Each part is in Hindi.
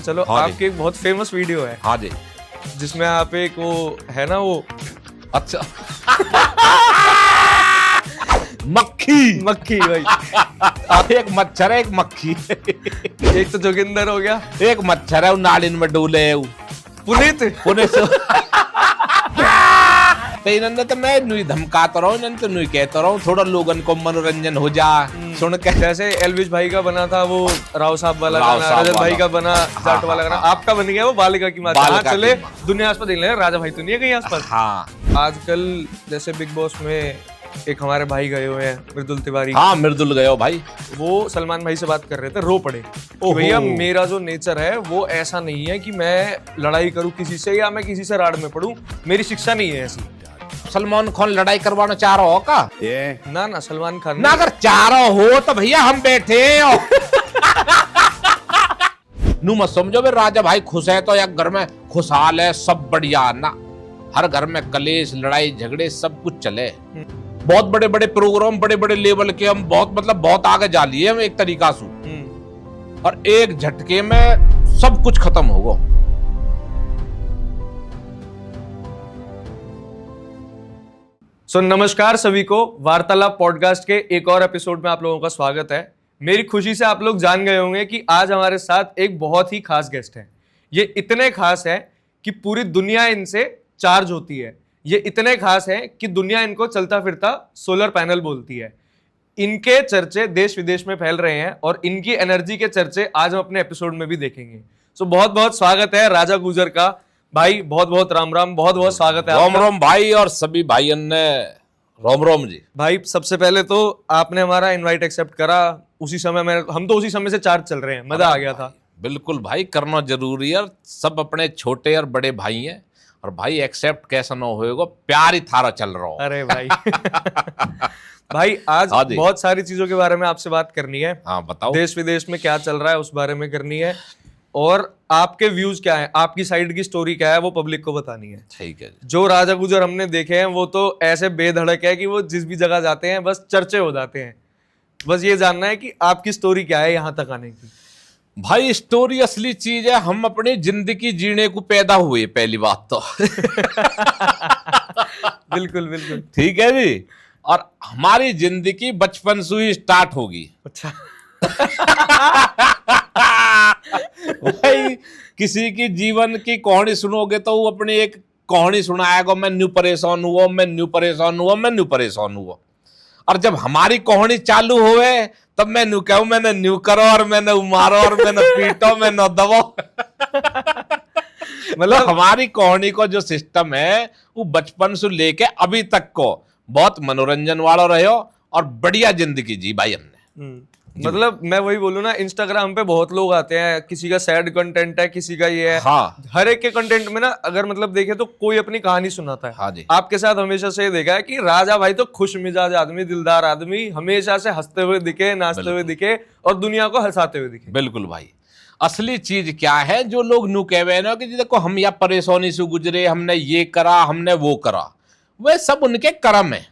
चलो हाँ आपकी एक बहुत फेमस वीडियो है हाँ जी। जिसमें आप एक वो है ना वो अच्छा मक्खी मक्खी भाई एक मच्छर है एक मक्खी एक तो जोगिंदर हो गया, एक मच्छर है वो नालिन में डूले है वो पुनीत पुलिस तो इन्होंने तो मैं नुई धमकाता रहा हूँ, इन्होंने तो नुई कहता रहा हूँ थोड़ा लोगन को मनोरंजन हो जा सुन के। जैसे एलविश भाई का बना था वो राव साहब वाला राव गाना, साहब रजत भाई वाला। का बना जाट वाला गाना, हाँ। आपका बन गया वो बालिका की माता। बालिका हाँ, चले की माँ। दुनिया आसपास देख ले, राजा भाई तो नहीं है कहीं आसपास। हाँ आजकल जैसे बिग बॉस में एक हमारे भाई गए हुए हैं मृदुल तिवारी, हाँ मृदुल गयो भाई, वो सलमान भाई से बात कर रहे थे, रो पड़े कि ओहो। भैया मेरा जो नेचर है वो ऐसा नहीं है कि मैं लड़ाई करूं किसी से या मैं किसी से राड़ में पड़ूं, मेरी शिक्षा नहीं है ऐसी। सलमान खान लड़ाई करवाना चाह रहा हो का? ना ना सलमान खान ना अगर चाह रहा हो तो भैया हम बैठे हैं नू मत समझो भाई राजा भाई खुश है तो या घर में खुशहाल है सब बढ़िया ना, हर घर में कलेश लड़ाई झगड़े सब कुछ चले। बहुत बड़े बड़े प्रोग्राम बड़े बड़े लेवल के हम बहुत आगे जा लिए हम एक तरीका से, और एक झटके में सब कुछ खत्म होगा। नमस्कार सभी को, वार्तालाप पॉडकास्ट के एक और एपिसोड में आप लोगों का स्वागत है। मेरी खुशी से आप लोग जान गए होंगे कि आज हमारे साथ एक बहुत ही खास गेस्ट है। ये इतने खास है कि पूरी दुनिया इनसे चार्ज होती है, ये इतने खास है कि दुनिया इनको चलता फिरता सोलर पैनल बोलती है। इनके चर्चे देश विदेश में फैल रहे हैं और इनकी एनर्जी के चर्चे आज हम अपने एपिसोड में भी देखेंगे। बहुत बहुत स्वागत है राजा गुजर का। भाई बहुत बहुत राम राम, बहुत बहुत स्वागत है राम आपका। राम भाई और सभी भाई ने राम राम जी। भाई सबसे पहले तो आपने हमारा इनवाइट एक्सेप्ट करा, उसी समय में हम तो उसी समय से चार्ज चल रहे हैं, मजा आ गया था। बिल्कुल भाई करना जरूरी है, सब अपने छोटे और बड़े भाई हैं, और भाई एक्सेप्ट कैसा ना होएगा, प्यार ही थारा चल रहा हो। अरे भाई भाई आज हाँ जी। बहुत सारी चीजों के बारे में आपसे बात करनी है। हाँ बताओ। देश विदेश में क्या चल रहा है उस बारे में करनी है, और आपके व्यूज क्या है, आपकी साइड की स्टोरी क्या है वो पब्लिक को बतानी है। ठीक है। जो राजा गुजर हमने देखे हैं वो तो ऐसे बेधड़क है कि वो जिस भी जगह जाते हैं बस चर्चे हो जाते हैं। बस ये जानना है कि आपकी स्टोरी क्या है यहाँ तक आने की। भाई स्टोरी असली चीज है, हम अपनी जिंदगी जीने को पैदा हुए पहली बात तो बिल्कुल बिल्कुल ठीक है जी, और हमारी जिंदगी बचपन से ही स्टार्ट होगी। अच्छा भाई किसी की जीवन की कहानी सुनोगे तो वो अपनी एक कहानी सुनाएगा, मैं न्यू परेशान हुआ, मैं न्यू परेशान हुआ, मैं न्यू परेशान हुआ। और जब हमारी कहानी चालू होवे तब मैं न्यू कहूं, मैंने न्यू करो और मैंने मारो और मैंने पीटो, मैंने दबो मतलब हमारी कहानी को जो सिस्टम है वो बचपन से लेके अभी तक को बहुत मनोरंजन वाला रहे हो और बढ़िया जिंदगी जी भाई हमने। मतलब मैं वही बोलूँ ना, इंस्टाग्राम पे बहुत लोग आते हैं, किसी का सैड कंटेंट है, किसी का ये है। हाँ। हर एक के कंटेंट में ना अगर मतलब देखे तो कोई अपनी कहानी सुनाता है। हाँ जी। आपके साथ हमेशा से ये देखा है कि राजा भाई तो खुश मिजाज आदमी, दिलदार आदमी, हमेशा से हंसते हुए दिखे, नाचते हुए दिखे और दुनिया को हंसाते हुए दिखे। बिल्कुल भाई, असली चीज क्या है जो लोग नु कहे ना कि देखो हम या परेशानी से गुजरे, हमने ये करा हमने वो करा, वह सब उनके कर्म है।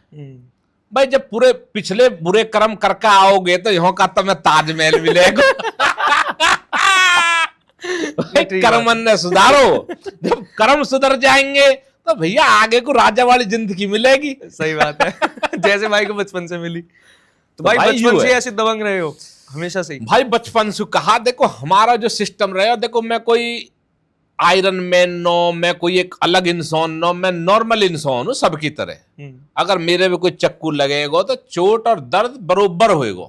भाई जब पूरे पिछले बुरे कर्म करके आओगे तो यहाँ का तुम्हें ताजमहल मिलेगा कर्म ने सुधारो, जब कर्म सुधर जाएंगे तो भैया आगे को राजा वाली जिंदगी मिलेगी। सही बात है जैसे भाई को बचपन से मिली। तो भाई भाई बचपन यूं से है। ऐसे दबंग रहे हो हमेशा से ही? भाई बचपन से कहा, देखो हमारा जो सिस्टम रहा, देखो मैं कोई आयरन मैन नो, मैं कोई एक अलग इंसान नो, मैं नॉर्मल इंसान हूं सबकी तरह। अगर मेरे में कोई चक्कू लगेगा तो चोट और दर्द बरोबर होएगा,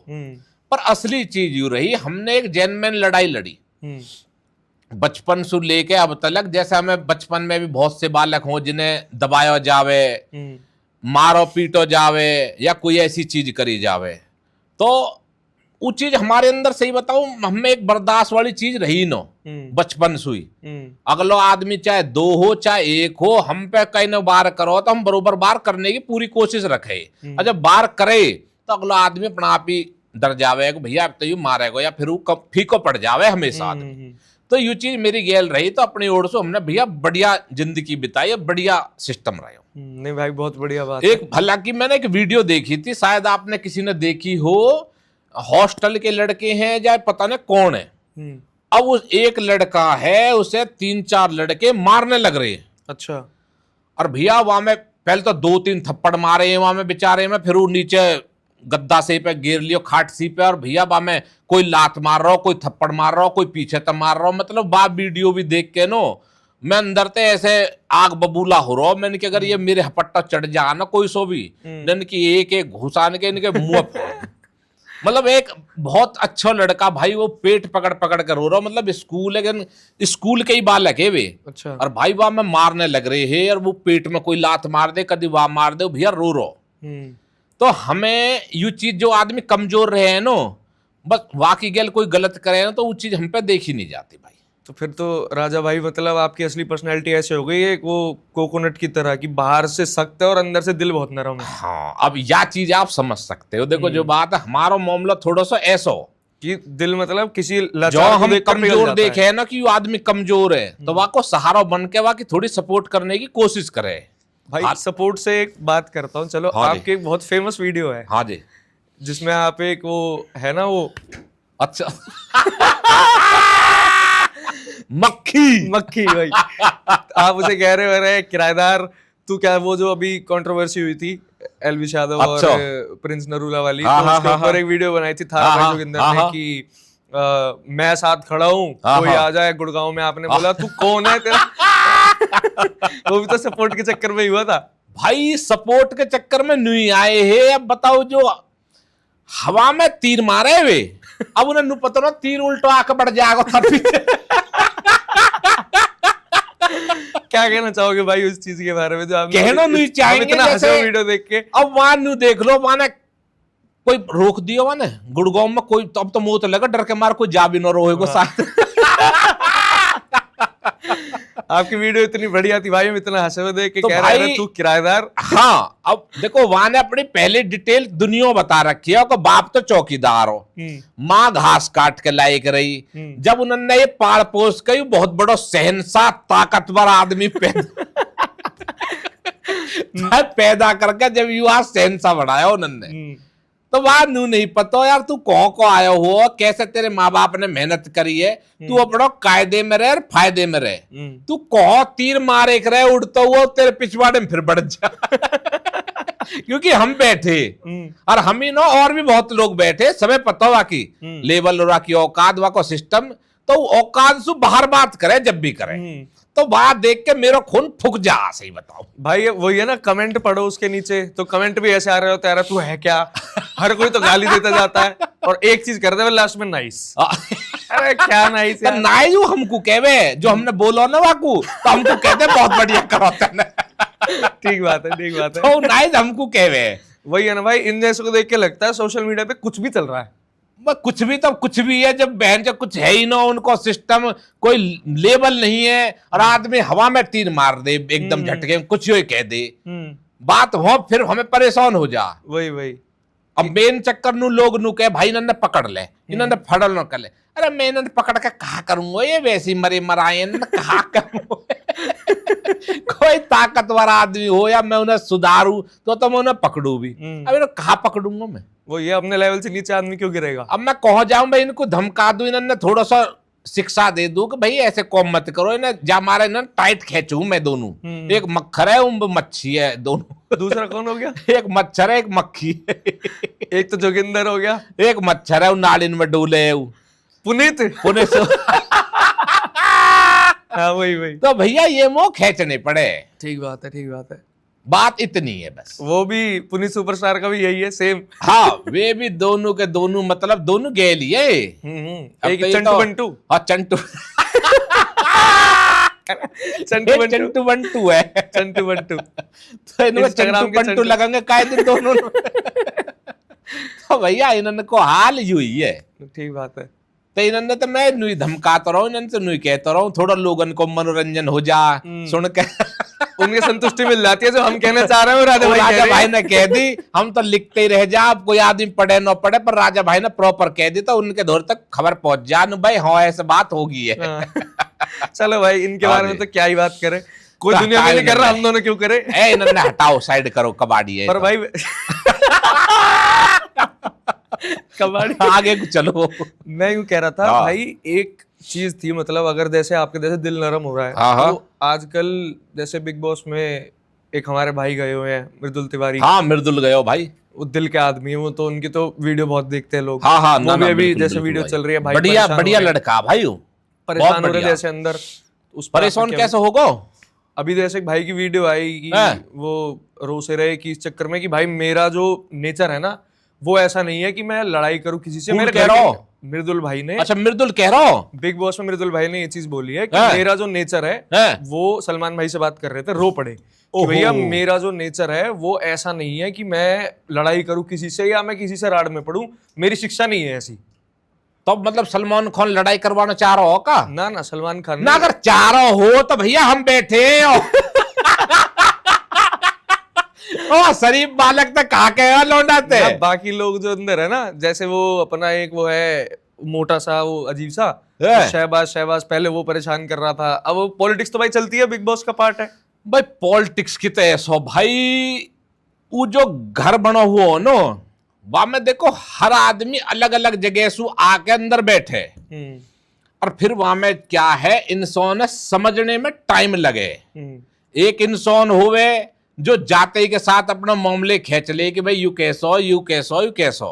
पर असली चीज यूं रही, हमने एक जेन्युइन लड़ाई लड़ी बचपन से लेके अब तक। जैसे हमें बचपन में भी बहुत से बालक हों जिन्हें दबाया जावे, मारो पीटो जावे या कोई ऐसी चीज करी जावे, तो वो चीज हमारे अंदर, सही बताऊं, हमें एक बर्दाश्त वाली चीज रही नो बचपन से ही। अगलो आदमी चाहे दो हो चाहे एक हो, हम पे कहीं न बार करो तो हम बरोबर बार करने की पूरी कोशिश रखे, और जब बार करे तो अगलो आदमी अपना आप ही डर जावे कि भैया अब तो यू मारेगा, या फिर वो फीको पड़ जावे हमेशा आदमी। तो ये चीज मेरी गैल रही, तो अपनी ओर से हमने भैया बढ़िया जिंदगी बिताई, बढ़िया सिस्टम रहा। नहीं भाई बहुत बढ़िया बात एक हालांकि मैंने एक वीडियो देखी थी, शायद आपने किसी ने देखी हो, हॉस्टल के लड़के हैं या पता नहीं कौन है, अब उस एक लड़का है, उसे 3-4 लड़के मारने लग रहे हैं। अच्छा। और भैया वहां में पहले तो 2-3 थप्पड़ मारे हैं वहां में बेचारे में, फिर वो नीचे गद्दा से पे गिर लियो, खाट सी पे, और भैया वहां में कोई लात मार रहा हो, कोई थप्पड़ मार रहा हो, कोई पीछे तक मार रहा हो। मतलब बाप वीडियो भी देख के नो मैं अंदर ते ऐसे आग बबूला हो रहा हूं। मैंने कि अगर ये मेरे हपट्टा चढ़ जा ना कोई सो भी, मैंने कि एक एक घुसान के इनके मुंह फोड़। मतलब एक बहुत अच्छा लड़का भाई, वो पेट पकड़ पकड़ कर रो रहा, मतलब स्कूल है, स्कूल के ही बालक है वे। अच्छा। और भाई वहां में मारने लग रहे हैं, और वो पेट में कोई लात मार दे, कभी वहां मार दे, भैया रो रो। तो हमें ये चीज, जो आदमी कमजोर रहे हैं नो, बस वाकई गैल कोई गलत करे ना, तो वो चीज हम पे देखी नहीं जाती भाई। तो फिर तो राजा भाई मतलब आपकी असली पर्सनैलिटी ऐसे हो गई है वो कोकोनट की तरह, कि बाहर से सख्त है और अंदर से दिल बहुत नरम है। हाँ, अब यह चीज आप समझ सकते हो। देखो जो बात है, हमारा मामला थोड़ा सा ऐसा हो कि दिल मतलब किसी जो लाचार को हम देखकर पिघल कमजोर जाता है। देखे है ना, कि वो आदमी कमजोर है, तो वह को सहारा बन के वह की थोड़ी सपोर्ट करने की कोशिश करे। भाई सपोर्ट से एक बात करता हूँ, चलो। हाँ जी। आपकी एक बहुत फेमस वीडियो है हाँ जी। जिसमें आप एक वो है ना वो अच्छा। मक्खी मक्खी भाई, आप उसे कह रहे हो किराएदार तू, क्या वो जो अभी कंट्रोवर्सी हुई थी एलवी यादव अच्छा। और प्रिंस नरूला वाली, हाँ, तो हाँ, उसके हाँ, ऊपर हाँ। एक वीडियो बनाई थी थारा हाँ, भाई हाँ, जोगिंदर हाँ, ने हाँ। कि मैं साथ खड़ा हूँ, हाँ, कोई हाँ। आ जाए गुड़गांव में। आपने बोला तू कौन है तेरा? वो भी तो सपोर्ट के चक्कर में ही हुआ था भाई। सपोर्ट के चक्कर में नहीं आए हैं। अब बताओ, जो हवा में तीर मारे वे, अब उन्हें नु पता ना तीर उल्टो आके बढ़ जाएगा था पीछे। क्या कहना चाहोगे भाई उस चीज के बारे में, जो आप कहना नहीं चाहेंगे, इतना हंसे जैसे वीडियो देख के? अब वहां नु देख लो, वहां कोई रोक दियो वहां गुड़गांव में, कोई तो अब तो मुंह तो लगा डर के मार, कोई जा भी ना रोए को साथ। आपकी वीडियो इतनी बढ़िया थी भाई, हम इतना हंसे हुए देख के तो कह भाई- रहे हैं तू किराएदार। हाँ, अब देखो वहां ने अपनी पहले डिटेल दुनिया बता रखी है कि बाप तो चौकीदार हो, माँ घास काट के लायक रही। जब उन्होंने ये पाड़ पोस के बहुत बड़ा सहनशाह ताकतवर आदमी पैदा करके जब युवा सहनशाह बढ़ाया उन्होंने, तो वहां नू नहीं पता यार तू कौन को आया हो, कैसे तेरे माँ बाप ने मेहनत करी है, तू अपना कायदे में रहे और फायदे में रहे। तू कौन तीर मारे एक रहे उड़ता हुआ तेरे पिछवाड़े में फिर बढ़ जा। क्योंकि हम बैठे और हम ही ना और भी बहुत लोग बैठे, समय पता हुआ कि लेवल और की औकात वा को सिस्टम, तो औकात से बाहर बात करे जब भी करे, तो बात देख के मेरा खून फूक जा। सही बताओ भाई, वही है ना, कमेंट पढ़ो उसके नीचे तो कमेंट भी ऐसे आ रहे होते हैं, तू है क्या? हर कोई तो गाली देता जाता है और एक चीज कर दे लास्ट में, नाइस। अरे क्या नाइस है? नाइस वो हमको कहवे, जो हमने बोलो ना वाकू, तो हमको कहते बहुत बढ़िया करो। ठीक बात है, ठीक बात है। तो नाइस हमको कहवे, वही है ना भाई, इन जैसों को देख के लगता है सोशल मीडिया पे कुछ भी चल रहा है। कुछ भी तो कुछ भी है, जब बहन जब कुछ है ही ना, उनको सिस्टम कोई लेवल नहीं है, और आदमी हवा में तीर मार दे एकदम झटके में, कुछ ही कह दे, बात हो फिर हमें परेशान हो जा। वही वही। अब मेन चक्कर नु लोग नु कहे भाई इन्होंने पकड़ ले, इन्होंने फड़ल न कर ले। अरे मैं इन्होंने पकड़ के कहा करूंगा, ये वैसी मरे मराए कहा करूंगा। कोई ताकतवर आदमी हो या मैं उन्हें सुधारू, तो मैं उन्हें पकड़ू भी। अब इन्हें कहा पकड़ूंगा मैं? वो ये अपने लेवल से नीचे आदमी क्यों गिरेगा? अब मैं कहा जाऊं भाई, इनको धमका दूं, इन्होंने थोड़ा सा शिक्षा दे दूं कि भाई ऐसे कॉम मत करो, इन्हें जा मारे इन्हें टाइट खेचू मैं दोनों। एक मक्खर है, मच्छी है दोनों। दूसरा कौन हो गया? एक मच्छर है, एक मक्खी है। एक तो जोगिंदर हो गया, एक मच्छर है, नालिन में डोले है पुनीत। पुनीत। हाँ वही वही। तो भैया ये मोह खेचने पड़े। ठीक बात है, ठीक बात है। बात इतनी है बस। वो भी पुनीत सुपरस्टार का भी यही है, सेम। हाँ, वे भी दोनों के दोनों, मतलब दोनों गेल ये। एक चंटू बंटू। हाँ चंटू। चंटू बंटू है, चंटू बंटू। तो इन्होंने चंटू बंटू लगेंगे काय दिन दोनों। तो भैया इन्होंने को हाल ही है। ठीक बात है। तो इन्होंने तो मैं नुई धमकाता रहा हूँ, इन्होंने तो नुई कहता रहा हूँ, थोड़ा लोगन को मनोरंजन हो जा सुन के। उनकी संतुष्टि मिल जाती है जो हम कहना चाह रहे हैं। राजा भाई ने कह दी, हम तो लिखते ही रह जा, अब कोई आदमी पढ़े न पढ़े, पर राजा भाई ने प्रॉपर कह दी तो उनके दौर तक खबर पहुंच जा भाई, हाँ ऐसे बात होगी है। चलो भाई, इनके बारे में तो क्या ही बात करें, कोई दुनिया में नहीं कर रहा, हम दोनों क्यों करें? इन्होंने हटाओ, साइड करो, कबाड़ी है। पर भाई कबाड़ी आगे चलो। मैं यूं कह रहा था भाई, एक चीज थी, मतलब अगर जैसे आपके जैसे दिल नरम हो रहा है, हाँ, हाँ। तो आजकल जैसे बिग बॉस में एक हमारे भाई गए हुए हैं, मृदुल तिवारी। हाँ, मृदुल गयो भाई। वो दिल के आदमी है वो, तो उनकी तो वीडियो बहुत देखते हैं लोग। हाँ, हाँ, वो ना, भी ना, अभी बिल्कुल, जैसे बिल्कुल वीडियो भाई। चल रही है, भाई बढ़िया, परेशान हो बढ़िया रहे हैं, लड़का भाई वो। परेशान बहुत हो रहे बढ़िया। जैसे अंदर, उस पर परेशान आपका कैसे होगो? अभी जैसे एक भाई की वीडियो आई कि हैं? वो रो से रहे कि इस चक्कर में कि भाई मेरा जो नेचर है ना, वो ऐसा नहीं है कि मैं लड़ाई करूं किसी से। कौन मेरे कह घर रहा के हो? मृदुल भाई ने, अच्छा, मृदुल कह रहा हो? बिग बॉस में मृदुल भाई ने ये चीज बोली है कि हैं? मेरा जो नेचर है, हैं? वो सलमान भाई से बात कर रहे थे, रो पड़े कि भैया मेरा जो नेचर है वो ऐसा नहीं है कि मैं लड़ाई करूं किसी से या मैं किसी से राड़ में पड़ूं, मेरी शिक्षा नहीं है ऐसी। तो मतलब सलमान खान लड़ाई करवाना चाह रहा हो का? ना ना, सलमान खान ना, अगर चाह रहा हो तो भैया हम बैठे हैं। ओ शरीफ बालक तो कहा के लौंडाते। ना, बाकी लोग जो अंदर है ना, जैसे वो अपना एक वो है मोटा सा, वो अजीब सा शहबाज पहले वो परेशान कर रहा था। अब वो पॉलिटिक्स तो भाई चलती है, बिग बॉस का पार्ट है भाई। पॉलिटिक्स की तो ऐसा भाई, वो जो घर बना हुआ हो ना, वहां में देखो हर आदमी अलग अलग जगह से आके अंदर बैठे, और फिर वहां में क्या है, इंसान समझने में टाइम लगे। एक इंसान होवे जो जाते ही के साथ अपना मामले खींच ले कि भाई यू कैसो, यू कैसो, यू कैसो।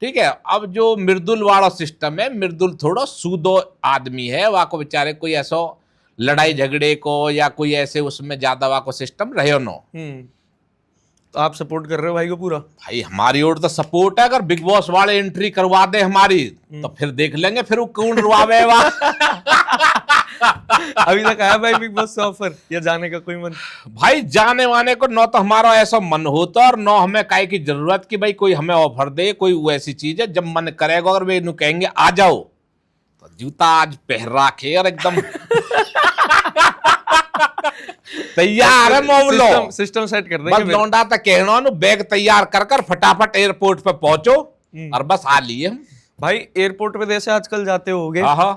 ठीक है। अब जो मृदुल वाला सिस्टम है, मृदुल थोड़ा सूदो आदमी है, वहां को बेचारे कोई ऐसा लड़ाई झगड़े को या कोई ऐसे उसमें ज्यादा वहां को सिस्टम रहे नो। तो आप सपोर्ट कर रहे हो भाई को पूरा? भाई हमारी ओर तो सपोर्ट है। अगर बिग बॉस वाले एंट्री करवा दे हमारी, तो फिर देख लेंगे फिर वो कौन रुआवे अभी तक आया भाई बिग बॉस से ऑफर या जाने का कोई मन? भाई जाने वाने को न तो हमारा ऐसा मन होता और न हमें काहे की जरूरत कि भाई कोई हमें ऑफर दे। कोई वैसी चीज है, जब मन करेगा अगर वे कहेंगे आ जाओ, तो जूता आज पहन रखे और एकदम तैयार है मोमलो। सिस्टम सेट कर बस देंगे। लौंडा तक कहना नु बैग तैयार कर कर फटाफट एयरपोर्ट पे पहुंचो और बस आ लिए हम। भाई एयरपोर्ट पे जैसे आजकल जाते होगे, हाँ,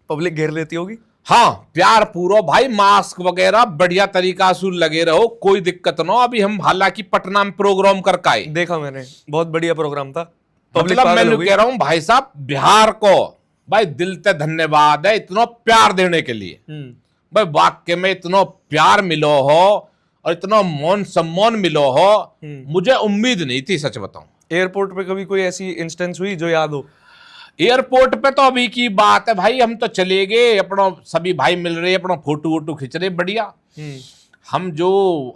पब्लिक घेर लेती होगी? हाँ, प्यार पूरा भाई, मास्क वगैरह बढ़िया तरीका से लगे रहो, कोई दिक्कत ना। अभी हम हालांकि पटना में प्रोग्राम करके आए, देखा मैंने, बहुत बढ़िया प्रोग्राम था। मतलब मैं कह रहा हूँ भाई साहब, बिहार को भाई दिल से धन्यवाद है इतना प्यार देने के लिए। भाई वाक्य में इतना प्यार मिलो हो और इतना मान सम्मान मिलो हो, मुझे उम्मीद नहीं थी, सच बताऊं। एयरपोर्ट पे कभी कोई ऐसी इंस्टेंस हुई जो याद हो? एयरपोर्ट पे तो अभी की बात है भाई, हम तो चले गए, अपना सभी भाई मिल रहे, अपना फोटो वोटो खींच रहे बढ़िया। हम जो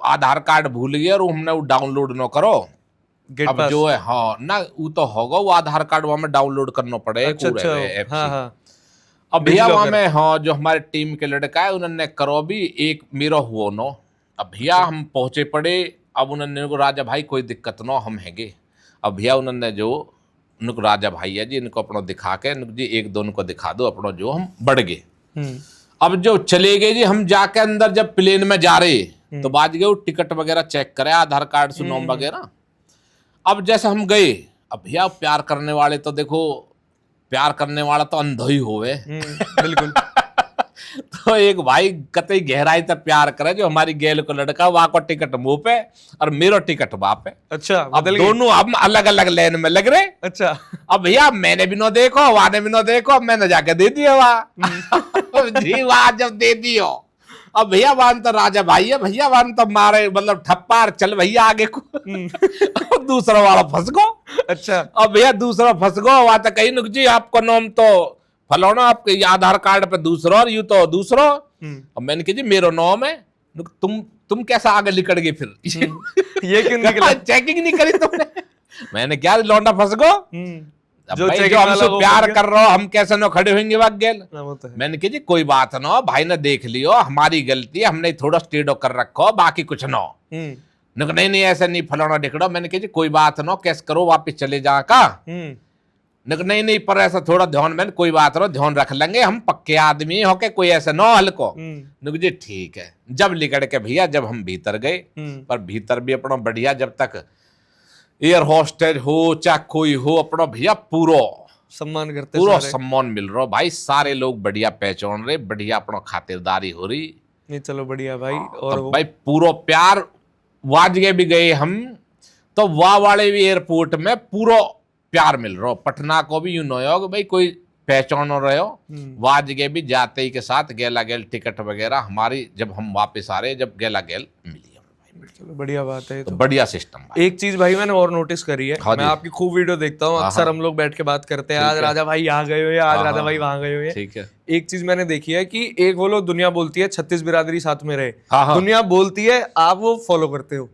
आधार कार्ड भूल गए और हमने वो डाउनलोड न करो, अब पास। जो है हाँ ना, वो तो होगा, वो आधार कार्ड वहां में डाउनलोड करना पड़ेगा। अच्छा, हाँ। अब भैया वहां में हाँ, जो हमारे टीम के लड़का है उन्होंने करो भी, एक मेरा हुआ नो। अब भैया हम पहुंचे पड़े, अब उन्होंने को राजा भाई कोई दिक्कत ना, हम हैंगे। अब भैया उन्होंने जो उनको राजा भाई है जी, इनको अपना दिखा के जी एक दो उनको दिखा दो अपना, जो हम बढ़ गए। अब जो चले गए जी, हम जाके अंदर जब प्लेन में जा रहे तो बाज गए, टिकट वगैरह चेक करे, आधार कार्ड से नाम वगैरह। अब जैसे हम गए, अब भैया प्यार करने वाले तो देखो, प्यार करने वाला तो अंधा ही होवे। बिल्कुल। तो एक भाई कतई गहराई तक प्यार करे, जो हमारी गेल को लड़का, वहां को टिकट मुंह पे और मेरा टिकट वहां पे। अच्छा, अब दोनों हम अलग अलग लाइन में लग रहे। अच्छा। अब भैया मैंने भी नो देखो, वाने भी नो देखो, मैंने जाके दे दिया वहां जी, वहां जब दे दियो, अब भैया वान तो राजा भाई है, भैया वान तो मारे मतलब ठप्पा, चल भैया आगे को। दूसरा वाला फंस गो। अच्छा। अब भैया दूसरा फंस गो, वहां तो कहीं नुक जी आपको नाम तो फलाना, आपके आधार कार्ड पे दूसरा और यू तो दूसरा। अब मैंने कहा जी मेरा नाम है, तुम कैसा आगे निकल गए फिर? ये क्यों निकला? चेकिंग नहीं करी तुमने? मैंने क्या लौंडा फंस गो, जो हमसे प्यार कर रहा हो, हम कैसे न खड़े होंगे वक्त गेल। मैंने कहा जी कोई बात ना, भाई ने देख लियो, हमारी गलती है, हमने थोड़ा स्टेडो कर रखो, बाकी कुछ ना। नहीं नहीं ऐसा नहीं फलाना ढिकड़ो। मैंने कहा जी कोई बात ना, कैस करो वापिस चले जा का। नहीं नहीं पर ऐसा थोड़ा ध्यान में, कोई बात ना, ध्यान रख लेंगे, हम पक्के आदमी हो के, कोई ऐसा ना हल्को। जी ठीक है। जब लिकड़ के भैया जब हम भीतर गए, पर भीतर भी अपना बढ़िया, जब तक एयर होस्टेज हो चाहे कोई हो, अपना भैया पूरा सम्मान करते, पूरा सम्मान मिल रहा भाई, सारे लोग बढ़िया पहचान रहे, बढ़िया अपना खातिरदारी हो रही। नहीं चलो बढ़िया भाई। और तो भाई पूरा प्यार, वाजगे भी गए हम तो वाह वाले भी एयरपोर्ट में पूरा प्यार मिल रहा। पटना को भी यूं नो भाई कोई पहचान रहे हो। वहां जगह भी जाते ही के साथ गेला गेल टिकट वगैरह हमारी, जब हम वापस आ रहे जब गेला गेल मिली हमें। चलो बढ़िया बात है ये तो तो। बढ़िया सिस्टम भाई। एक चीज भाई मैंने और नोटिस करी है, हाँ मैं जी। आपकी खूब वीडियो देखता हूँ, अक्सर हम लोग बैठ के बात करते हैं, आज राजा भाई यहाँ गए हुए, आज राजा भाई वहां गए हुए। ठीक है। एक चीज मैंने देखी है कि एक वो लोग दुनिया बोलती है 36 बिरादरी साथ में रहे, हाँ। दुनिया बोलती है, आप वो फॉलो करते हो।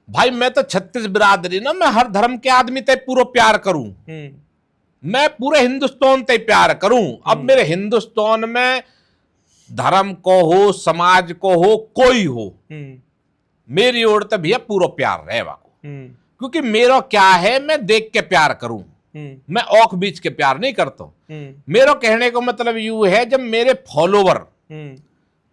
भाई मैं तो 36 बिरादरी ना, मैं हर धर्म के आदमी ते पूरा प्यार करूं, मैं पूरे हिंदुस्तान ते प्यार करूं। अब मेरे हिंदुस्तान में धर्म को हो, समाज को हो, कोई हो, मेरी ओर तो भैया पूरा प्यार रहे वाको। क्योंकि मेरा क्या है, मैं देख के प्यार करूं, मैं औख बीच के प्यार नहीं करता। मेरा कहने का मतलब यूं है, जब मेरे फॉलोवर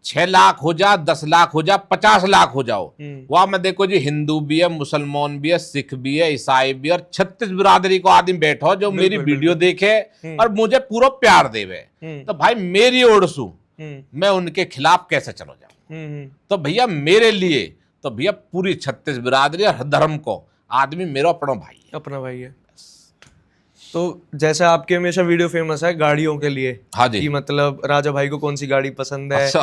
6 लाख हो जा, 10 लाख हो जा, 50 लाख हो जाओ, वहां में देखो जी हिंदू भी है, मुसलमान भी है, सिख भी है, ईसाई भी है, और 36 बिरादरी को आदमी बैठो जो मेरी वीडियो देखे और मुझे पूरा प्यार देवे। तो भाई मेरी ओर सु मैं उनके खिलाफ कैसे चलो जाऊं? तो भैया मेरे लिए तो भैया पूरी 36 बिरादरी और धर्म को आदमी मेरा अपना भाई है, अपना भाई है। तो जैसे आपके हमेशा वीडियो फेमस है गाड़ियों के लिए, हाँ जी, कि मतलब राजा भाई को कौन सी गाड़ी पसंद है। अच्छा।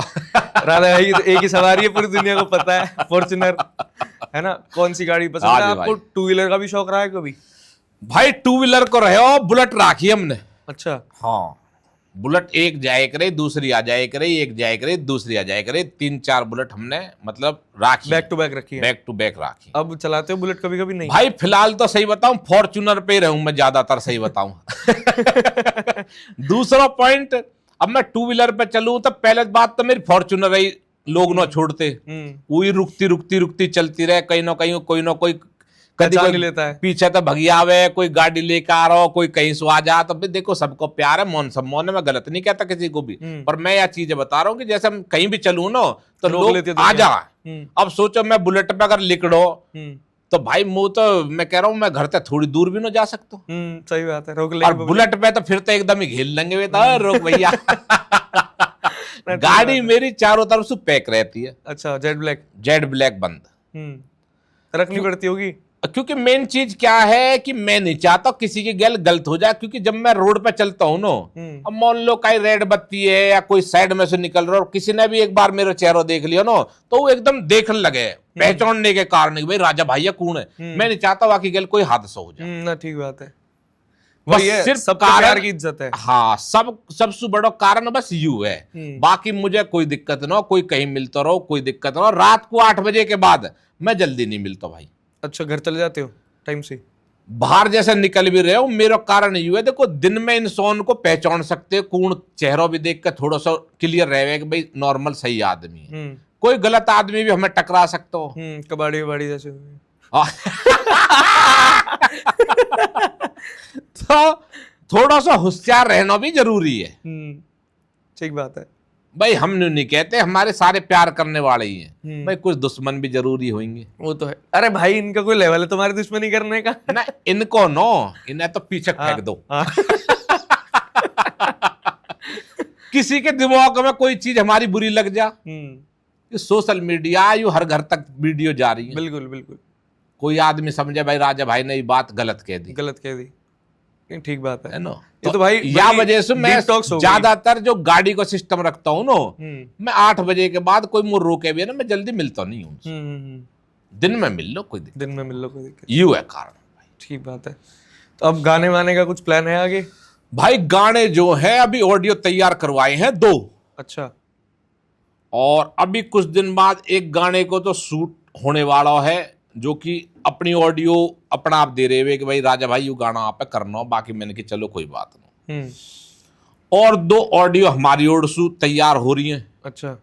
राजा भाई की तो एक ही सवारी है, पूरी दुनिया को पता है, फॉर्च्यूनर है ना। कौन सी गाड़ी पसंद है आपको? टू व्हीलर का भी शौक रहा है कभी? भाई टू व्हीलर को रहे हो, बुलेट राखी हमने। अच्छा। हाँ, बुलेट एक जाए करे, दूसरी आ जाए करे, एक जाए करे, दूसरी आ जाए करे, 3-4 बुलेट हमने मतलब राखी, बैक टू बैक रखी है। बैक टू बैक राखी। अब चलाते हो बुलेट कभी कभी? नहीं भाई फिलहाल तो सही बताऊं फॉर्च्यूनर पे रहूं मैं ज्यादातर, सही बताऊं। दूसरा पॉइंट, अब मैं टू व्हीलर पे चलूं तो पहले बात तो मेरी फॉर्च्यूनर ही लोग ना छोड़ते, वही रुकती रुकती रुकती चलती रहे, कहीं ना कहीं कोई ना कोई कभी कोई लेता है, पीछे तो भगियावे, कोई गाड़ी लेकर आ रहा हो, कोई कहीं से आ जा। तो देखो सबको प्यार है, मौन सम्मान है, मैं गलत नहीं कहता किसी को भी, पर मैं यह चीजें बता रहा हूँ कि जैसे हम कहीं भी चलूं ना तो लोग आ जा। अब सोचो मैं बुलेट पे अगर लिकड़ो तो भाई मुंह तो मैं कह रहा हूँ मैं घर से थोड़ी दूर भी ना जा सकता। सही बात है, रोक और बुलेट पे तो फिर तो एकदम ही घेर लेंगे, रोक भैया। गाड़ी मेरी चारों तरफ से पैक रहती है। अच्छा, जेड ब्लैक बंद रखनी पड़ती होगी, क्योंकि मेन चीज क्या है कि मैं नहीं चाहता किसी की गलत हो जाए। क्योंकि जब मैं रोड पे चलता हूँ ना, अब मान लो कहीं रेड बत्ती है या कोई साइड में से निकल रहा और किसी ने भी एक बार मेरा चेहरा देख लिया ना, तो वो एकदम देखने लगे पहचानने के कारण भाई राजा भैया कौन है। मैं नहीं चाहता वाकई गल कोई हादसा हो जाए ना। ठीक बात है, बस सिर्फ सबका प्यार की इज्जत है। हाँ, सबसे बड़ा कारण बस यू है। बाकी मुझे कोई दिक्कत ना हो, कोई कहीं मिलता रहो, कोई दिक्कत ना हो। रात को 8 बजे के बाद मैं जल्दी नहीं मिलता भाई। अच्छा, घर चले जाते हो टाइम से? बाहर जैसे निकल भी रहे हो, मेरा कारण यू है, देखो दिन में इंसान को पहचान सकते हो, कौन चेहरा भी देख कर थोड़ा सा क्लियर रहे कि भाई नॉर्मल सही आदमी है। कोई गलत आदमी भी हमें टकरा सकता हो, कबाड़ी वबाड़ी जैसे। तो थोड़ा सा होशियार रहना भी जरूरी है। ठीक बात है भाई, हम नहीं कहते, हमारे सारे प्यार करने वाले ही हैं भाई, कुछ दुश्मन भी जरूरी होंगे। वो तो है। अरे भाई, इनका कोई लेवल है तुम्हारी दुश्मनी करने का? ना, इनको नो, इन्हें तो पीछे फेंक दो। किसी के दिमाग में कोई चीज हमारी बुरी लग जा, सोशल मीडिया यू हर घर तक वीडियो जा रही है। बिल्कुल बिल्कुल। कोई आदमी समझे भाई राजा भाई ने ये बात गलत कह दी। ठीक बात है ना। ये तो भाई या वजह से मैं ज्यादातर जो गाड़ी को सिस्टम रखता हूँ ना, मैं 8 बजे के बाद कोई मुझे रोके भी है ना, मैं जल्दी मिलता नहीं हूँ। दिन में मिल लो कोई दिक्कत, यू है कारण। ठीक बात है। तो अब गाने वाने का कुछ प्लान है आगे? भाई गाने जो है अभी ऑडियो तैयार करवाए हैं 2। अच्छा। और अभी कुछ दिन बाद एक गाने को तो शूट होने वाला है, जो कि अपनी ऑडियो अपना आप दे रहे हुए कि भाई राजा भाई यू गाना आप करना हो, बाकी मैंने कि चलो कोई बात नहीं। और 2 ऑडियो हमारी ओर से तैयार हो रही हैं। अच्छा।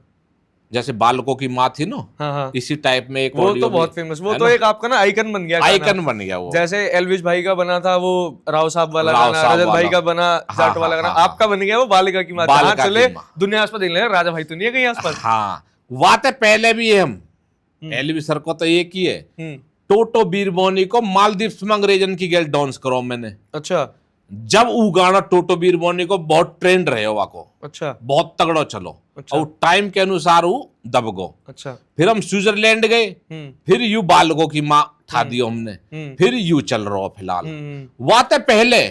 जैसे बालकों की माँ थी ना, हाँ। इसी टाइप में एक वो तो बहुत फेमस, वो तो एक आपका ना आइकन बन गया, आइकन बन गया वो। जैसे एलविश भाई का बना था वो राव साहब वाला गाना, रजत भाई का बना जाट वाला गाना, आपका बन गया वो बालिका की माँ। चले दुनिया आसपास देख ले, राजा भाई तो नहीं है कहीं आसपास। हाँ, बातें पहले भी है, हम एलवी सर को तो एक ही है, टोटो बीरबोनी को मालदीव्स में अंग्रेजन की गेल डांस करो मैंने। अच्छा। जब वो गाना टोटो बीरबोनी को बहुत ट्रेंड रहे हो को, अच्छा, बहुत तगड़ो चलो। अच्छा। और टाइम के अनुसार वो दब गो। अच्छा। फिर हम स्विट्जरलैंड गए, फिर यू बालकों की माँ ठा दियो हमने, फिर यू चल रहा फिलहाल। वाते पहले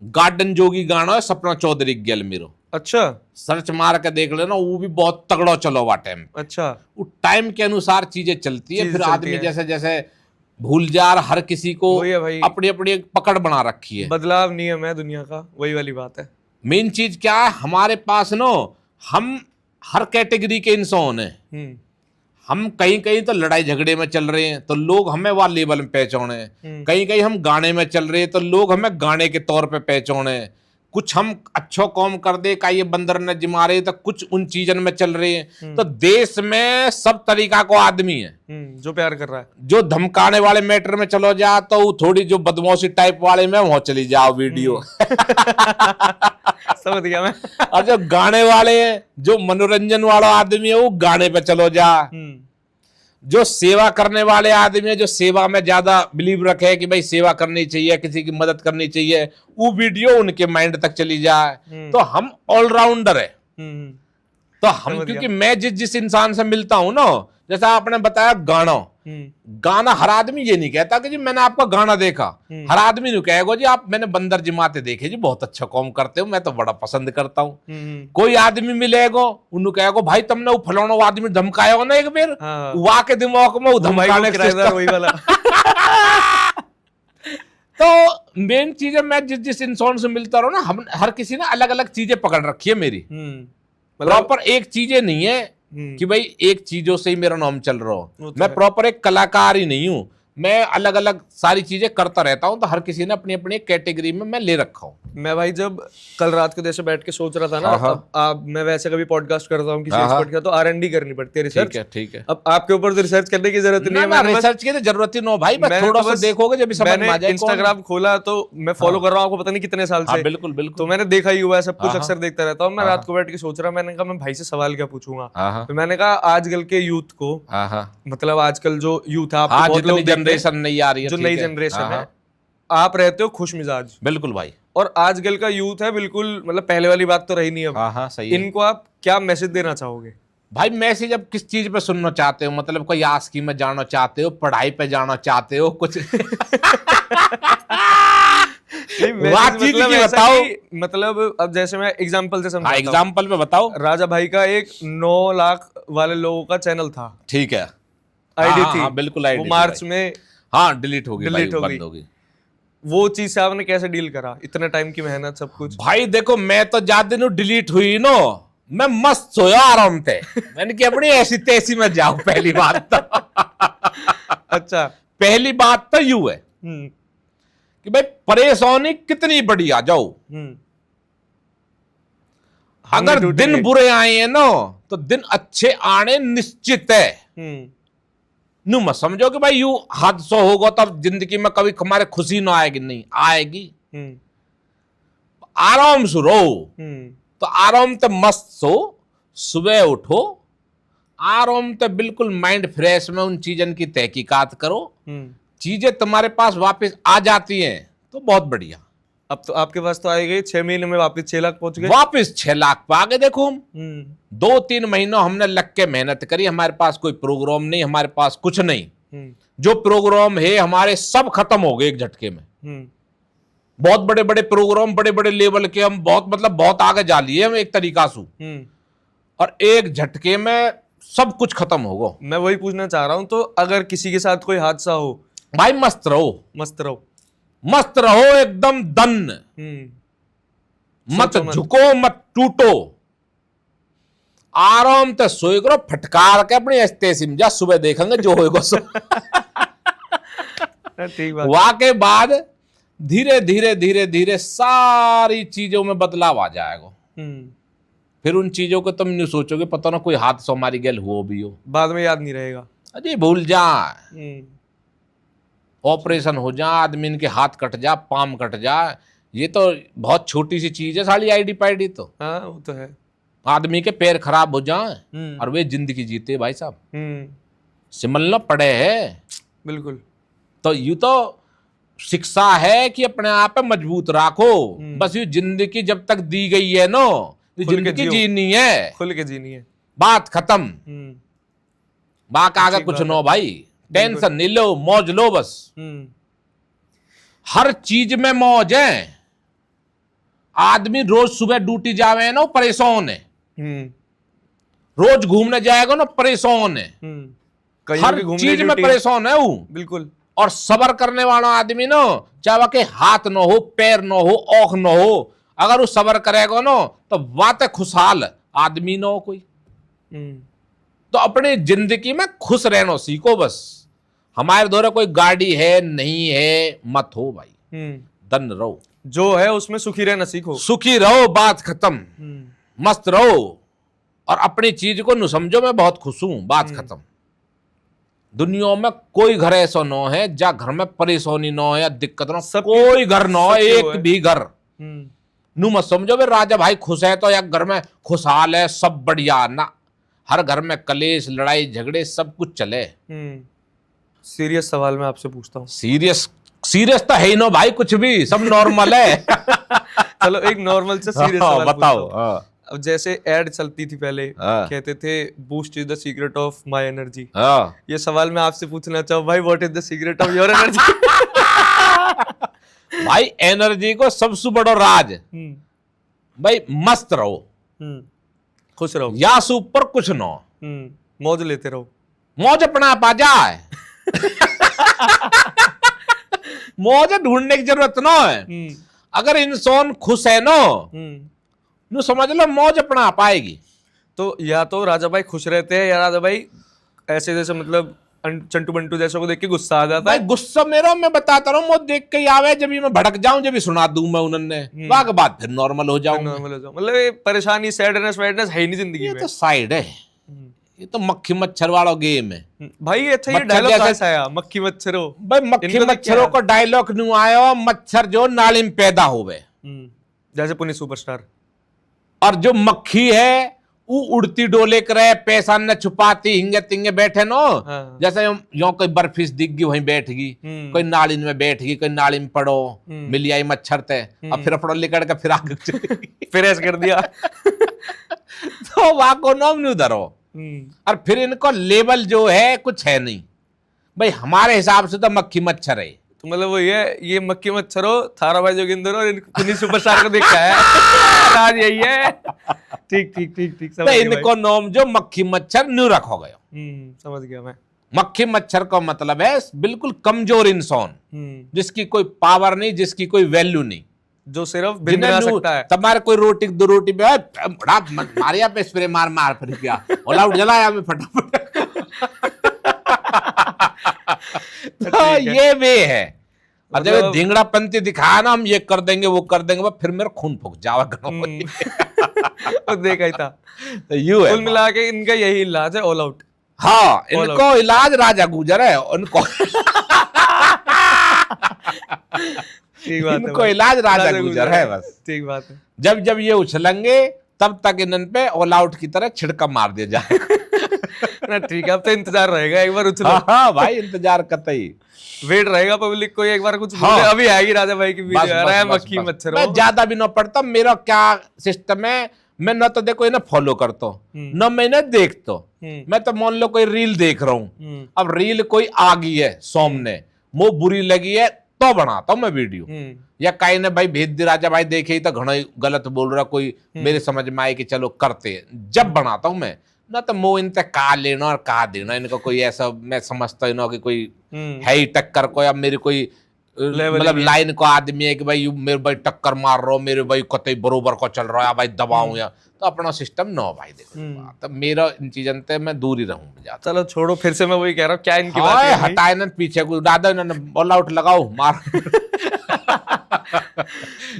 गार्डन जोगी गाना है सपना चौधरी गेल मेरो, अच्छा सर्च मार के देख लेना, वो भी बहुत तगड़ा चलो हुआ टाइम। अच्छा। वो टाइम के अनुसार चीजें चलती है, चीजें फिर चलती आदमी है। जैसे जैसे भूल जा रहा, हर किसी को वही है भाई, अपनी अपनी एक पकड़ बना रखी है। बदलाव नियम है दुनिया का, वही वाली बात है। मेन चीज क्या है हमारे पास नो, हम हर कैटेगरी के इंसान हैं। हम्म हम कहीं कहीं तो लड़ाई झगड़े में चल रहे हैं तो लोग हमें वह लेवल में पहचाने, कहीं कहीं हम गाने में चल रहे हैं तो लोग हमें गाने के तौर पे पहचाने, कुछ हम अच्छो काम कर दे का ये बंदर न जिमा रहे तो कुछ उन चीजन में चल रहे हैं। तो देश में सब तरीका को आदमी है। जो प्यार कर रहा है। जो धमकाने वाले मैटर में चलो जा तो वो थोड़ी जो बदमाशी टाइप वाले में वहां चली जाओ वीडियो। समझ गया मैं। और जो गाने वाले हैं, जो मनोरंजन वाला आदमी है वो गाने पे चलो जा। जो सेवा करने वाले आदमी है, जो सेवा में ज्यादा बिलीव रखे कि भाई सेवा करनी चाहिए, किसी की मदद करनी चाहिए, वो वीडियो उनके माइंड तक चली जाए। तो हम ऑलराउंडर है। तो हम क्योंकि मैं जिस जिस इंसान से मिलता हूं ना, जैसा आपने बताया गाना, गाना हर आदमी ये नहीं कहता कि जी मैंने आपका गाना देखा। हर आदमी नहीं कहेगा जी आप मैंने बंदर जिमाते देखे जी, बहुत अच्छा काम करते हो, मैं तो बड़ा पसंद करता हूँ। कोई आदमी मिलेगा उन्होंने कहेगा भाई तुमने वो फलाना आदमी धमकाया हो ना एक बार, वहां के दिमाग में वो धमकाने का वही वाला। तो मेन चीज है मैं जिस जिस इंसान से मिलता रहा ना, हम हर किसी ने अलग अलग चीजें पकड़ रखी है मेरी। प्रॉपर एक चीजें नहीं है कि भाई एक चीजों से ही मेरा नाम चल रहा हो। मैं प्रॉपर एक कलाकार ही नहीं हूं, मैं अलग अलग सारी चीजें करता रहता हूं। तो हर किसी ने अपनी अपनी कैटेगरी में मैं ले रखा हूं। मैं भाई जब कल रात को जैसे बैठ के सोच रहा था ना, अब मैं वैसे कभी पॉडकास्ट करता हूँ किसी एक्सपर्ट का, तो R&D करनी पड़ती है, रिसर्च। ठीक है। अब आपके ऊपर तो रिसर्च करने की जरूरत नहीं है। रिसर्च की तो जरूरत ही नहीं भाई, बस थोड़ा सा देखोगे जब समझ में आ जाएगा। इंस्टाग्राम खोला तो मैं फॉलो कर रहा हूँ आपको पता नहीं कितने साल से। बिल्कुल बिल्कुल। तो मैंने देखा ही हुआ है सब कुछ, अक्सर देखता रहता हूँ। मैं रात को बैठ के सोच रहा, मैंने कहा मैं भाई से सवाल क्या पूछूंगा। तो मैंने कहा आजकल के यूथ को, मतलब आजकल जो यूथ है, आप बहुत लोग जनरेशन नहीं आ रही है, जो नई जनरेशन है, आप रहते हो खुश मिजाज। बिल्कुल भाई। और आजकल का यूथ है बिल्कुल, मतलब पहले वाली बात तो रही नहीं अब। सही है। इनको आप क्या मैसेज देना चाहोगे? भाई मैसेज अब किस चीज पे सुनना चाहते हो? मतलब कोई आस्की में जाना चाहते हो, पढ़ाई पे जाना चाहते हो, कुछ मतलब बताओ। मतलब अब जैसे मैं एग्जांपल से समझाता हूं। एग्जांपल में बताओ। राजा भाई का एक 9 लाख वाले लोगों का चैनल था, ठीक है, आईडी थी। बिल्कुल आईडी, वो मार्च में डिलीट हो गई, बंद हो गई। वो चीज से आपने कैसे डील करा? इतने टाइम की मेहनत सब कुछ। भाई देखो मैं तो ज्यादा दिन डिलीट हुई नो, मैं मस्त सोया आराम थे। मैंने कि अपनी ऐसी तैसी में जाऊं, पहली बात तो। अच्छा, पहली बात तो यू है कि भाई परेशानी कितनी बड़ी आ जाओ, अगर दिन बुरे आए हैं ना तो दिन अच्छे आने निश्चित है। नू मत समझो कि भाई यू हादसा होगा तब जिंदगी में कभी हमारे खुशी ना आएगी, नहीं आएगी। आराम से रहो, तो आराम से मस्त सो, सुबह उठो आराम से, बिल्कुल माइंड फ्रेश में उन चीजन की तहकीकात करो। चीजें तुम्हारे पास वापस आ जाती हैं तो बहुत बढ़िया। अब तो आपके पास तो आए गए 6 महीने में वापस 6 लाख पहुंच गए। वापस 6 लाख पे आ गए। देखो 2-3 महीनों हमने लग के मेहनत करी, हमारे पास कोई प्रोग्राम नहीं, हमारे पास कुछ नहीं। जो प्रोग्राम है हमारे सब खत्म हो गए एक झटके में। बहुत बड़े बड़े प्रोग्राम, बड़े बड़े लेवल के, हम बहुत आगे जा लिए हम एक तरीका से, और एक झटके में सब कुछ खत्म होगा। मैं वही पूछना चाह रहा हूं, तो अगर किसी के साथ कोई हादसा हो, भाई मस्त रहो, मस्त रहो, मस्त रहो एकदम दन, मत झुको मत टूटो, आराम से सोए करो, फटकार के अपनी ऐसे जा, सुबह देखेंगे जो होगा सो। ठीक बात। वहां के बाद धीरे धीरे धीरे धीरे सारी चीजों में बदलाव आ जाएगा। फिर उन चीजों को तुम नहीं सोचोगे, पता ना कोई हादसा हमारी गैल हो भी हो, बाद में याद नहीं रहेगा। अरे भूल जाए, ऑपरेशन हो जा, आदमी इनके हाथ कट जा, पाम कट जा, ये तो बहुत छोटी सी चीज है साली आईडी पाईडी तो। हाँ वो तो है। आदमी के पैर खराब हो जाए और वे जिंदगी जीते भाई साहब, सिमलना पड़े है। बिल्कुल। तो यू तो शिक्षा है कि अपने आप पे मजबूत रखो। बस ये जिंदगी जब तक दी गई है ना, ये जिंदगी जीनी है, खुल के जीनी है, बात खत्म। बात आगे कुछ नो भाई, टेंशन नहीं लो, मौज लो बस। हर चीज में मौज है, आदमी रोज सुबह ड्यूटी जावे ना, वो परेशान है। हम्म रोज घूमने जाएगा ना, परेशान है। कहीं हर भी घूमने चीज में ड्यूटी है। परेशान है वो। बिल्कुल। और सबर करने वाला आदमी ना, चाहे वह के हाथ न हो, पैर न हो, औख न हो, अगर वो सबर करेगा ना तो बात है खुशहाल आदमी न हो कोई। तो अपनी जिंदगी में खुश रहना सीखो बस। हमारे द्वारा कोई गाड़ी है नहीं है मत हो भाई, धन रहो, जो है उसमें सुखी रहना सीखो। सुखी रहो, बात खत्म, मस्त रहो। और अपनी चीज को न समझो मैं बहुत खुश हूं, बात खत्म। दुनिया में कोई घर ऐसा न है जहाँ घर में परेशानी न हो या दिक्कत न हो, कोई घर न हो, एक भी घर नू मत समझो भाई राजा भाई खुश है तो या घर में खुशहाल है सब बढ़िया ना। हर घर में कलेश, लड़ाई झगड़े सब कुछ चले। सीरियस सवाल मैं आपसे पूछता हूँ। सीरियस तो है ही ना भाई, कुछ भी सब नॉर्मल है। चलो एक नॉर्मल से सीरियस सवाल बताओ। अब जैसे एड चलती थी पहले, कहते थे boost is the secret of my energy. ये सवाल मैं आपसे पूछना चाहूँ भाई, what is the secret of your energy? भाई एनर्जी को सबसे बड़ा राज भाई मस्त रहो, खुश रहो, या से ऊपर कुछ न हो, मौज लेते रहो। मौज अपना पा जाए। मौज ढूंढने की जरूरत ना है। अगर इंसान खुश है नो समझ लो मौज अपना आ पाएगी। तो या तो राजा भाई खुश रहते हैं या राजा भाई ऐसे जैसे मतलब चंटू बंटू जैसे को देख के गुस्सा आ जाता है। गुस्सा मेरा मैं बताता रहा हूँ, मैं देख के आवे जब मैं भड़क जाऊं, जब सुना दूं मैं उन्होंने के बाद फिर नॉर्मल हो जाऊं। मतलब परेशानी सैडनेस वैडनेस है ही नहीं जिंदगी में। तो साइड है, ये तो मक्खी मच्छर वाला गेम है भाई। अच्छा ये डायलॉग कैसा आया, मक्खी मच्छरों? भाई मक्खी मच्छरों को डायलॉग नहीं आया, मच्छर जो नाली में पैदा होवे जैसे पुनी सुपरस्टार। और जो मक्खी है वो उड़ती डोले करे, पैसा न छुपाती, हिंगे तिंगे बैठे नो। जैसे यो कोई बर्फिस दिख गई वहीं बैठ गई, कोई नाली में बैठ गई, कोई नाली में पड़ो मिल आई मच्छर ते, अब फिर अपना लिकड़ के फिर आगे फिर ऐसे कर दिया। तो वहां को नाम नहीं उधरो। और फिर इनको लेवल जो है कुछ है नहीं भाई, हमारे हिसाब से तो मक्खी मच्छर है। तो मतलब वो ये मक्खी मच्छर हो, थारा भाई जोगिंदर और पुनी सुपरस्टार को देखा है। आज यही है। ठीक ठीक ठीक ठीक, तो इनको नाम जो मक्खी मच्छर न्यू रखो गया। समझ गया मैं। मक्खी मच्छर का मतलब है बिल्कुल कमजोर इंसान, जिसकी कोई पावर नहीं, जिसकी कोई वैल्यू नहीं, जो सिर्फ बिन बना सकता है। तुम्हारे कोई रोटी दो रोटी पे मारिया पे स्प्रे मार फिर क्या ऑल आउट जलाया मैं फटाफट। तो ये वे है। और जब धिंगड़ा पंती दिखाया ना हम ये कर देंगे वो कर देंगे, फिर मेरा खून फूक जावा। तो देखा ही था। तो यू है कुल मिला के इनका यही इलाज है, ऑल आउट। हाँ, इनको इलाज राजा गुजर है उनको। ठीक बात है, इनको इलाज राजा गुजर है बस। ठीक बात है। जब जब ये उछलेंगे तब तक इन पे ऑल आउट की तरह छिड़का मार दिया जाएगा। ना ठीक है, अब तो इंतजार रहेगा एक बार उछलो। हाँ भाई, इंतजार कतई वेट रहेगा पब्लिक को, एक बार कुछ अभी आएगी राजा भाई की वीडियो आ रहा है मक्खी मच्छर। मैं ज्यादा भी ना पढ़ता, मेरा क्या सिस्टम है, मैं न तो देखो इन्हें फॉलो करता हूँ न मैं इन्हें देखता हूँ। मैं तो मान लो कोई रील देख रहा हूँ, अब रील कोई आ गई है सामने, वो बुरी लगी है तो बनाता हूँ मैं वीडियो। या कहीं ने भाई भेज दी राजा भाई देखे ही तो घना गलत बोल रहा कोई, मेरे समझ में आए कि चलो करते हैं, जब बनाता हूँ मैं। ना तो मो इनते कहा लेना और कहा देना, इनको कोई ऐसा मैं समझता हूँ कि कोई है ही टक्कर को, या मेरे कोई मतलब लाइन को आदमी है कि भाई मेरे भाई टक्कर मार रहा हो, मेरे भाई कतई बरोबर को चल रहा है भाई दबाऊं, या तो अपना सिस्टम न भाई। देखो तो मेरा इन चीजों से मैं दूर ही रहूं। चलो छोड़ो, फिर से मैं वही कह रहा हूँ, क्या इनकी बात है, हटाए ना पीछे को दादा इन्होंने ऑल आउट लगाओ मार।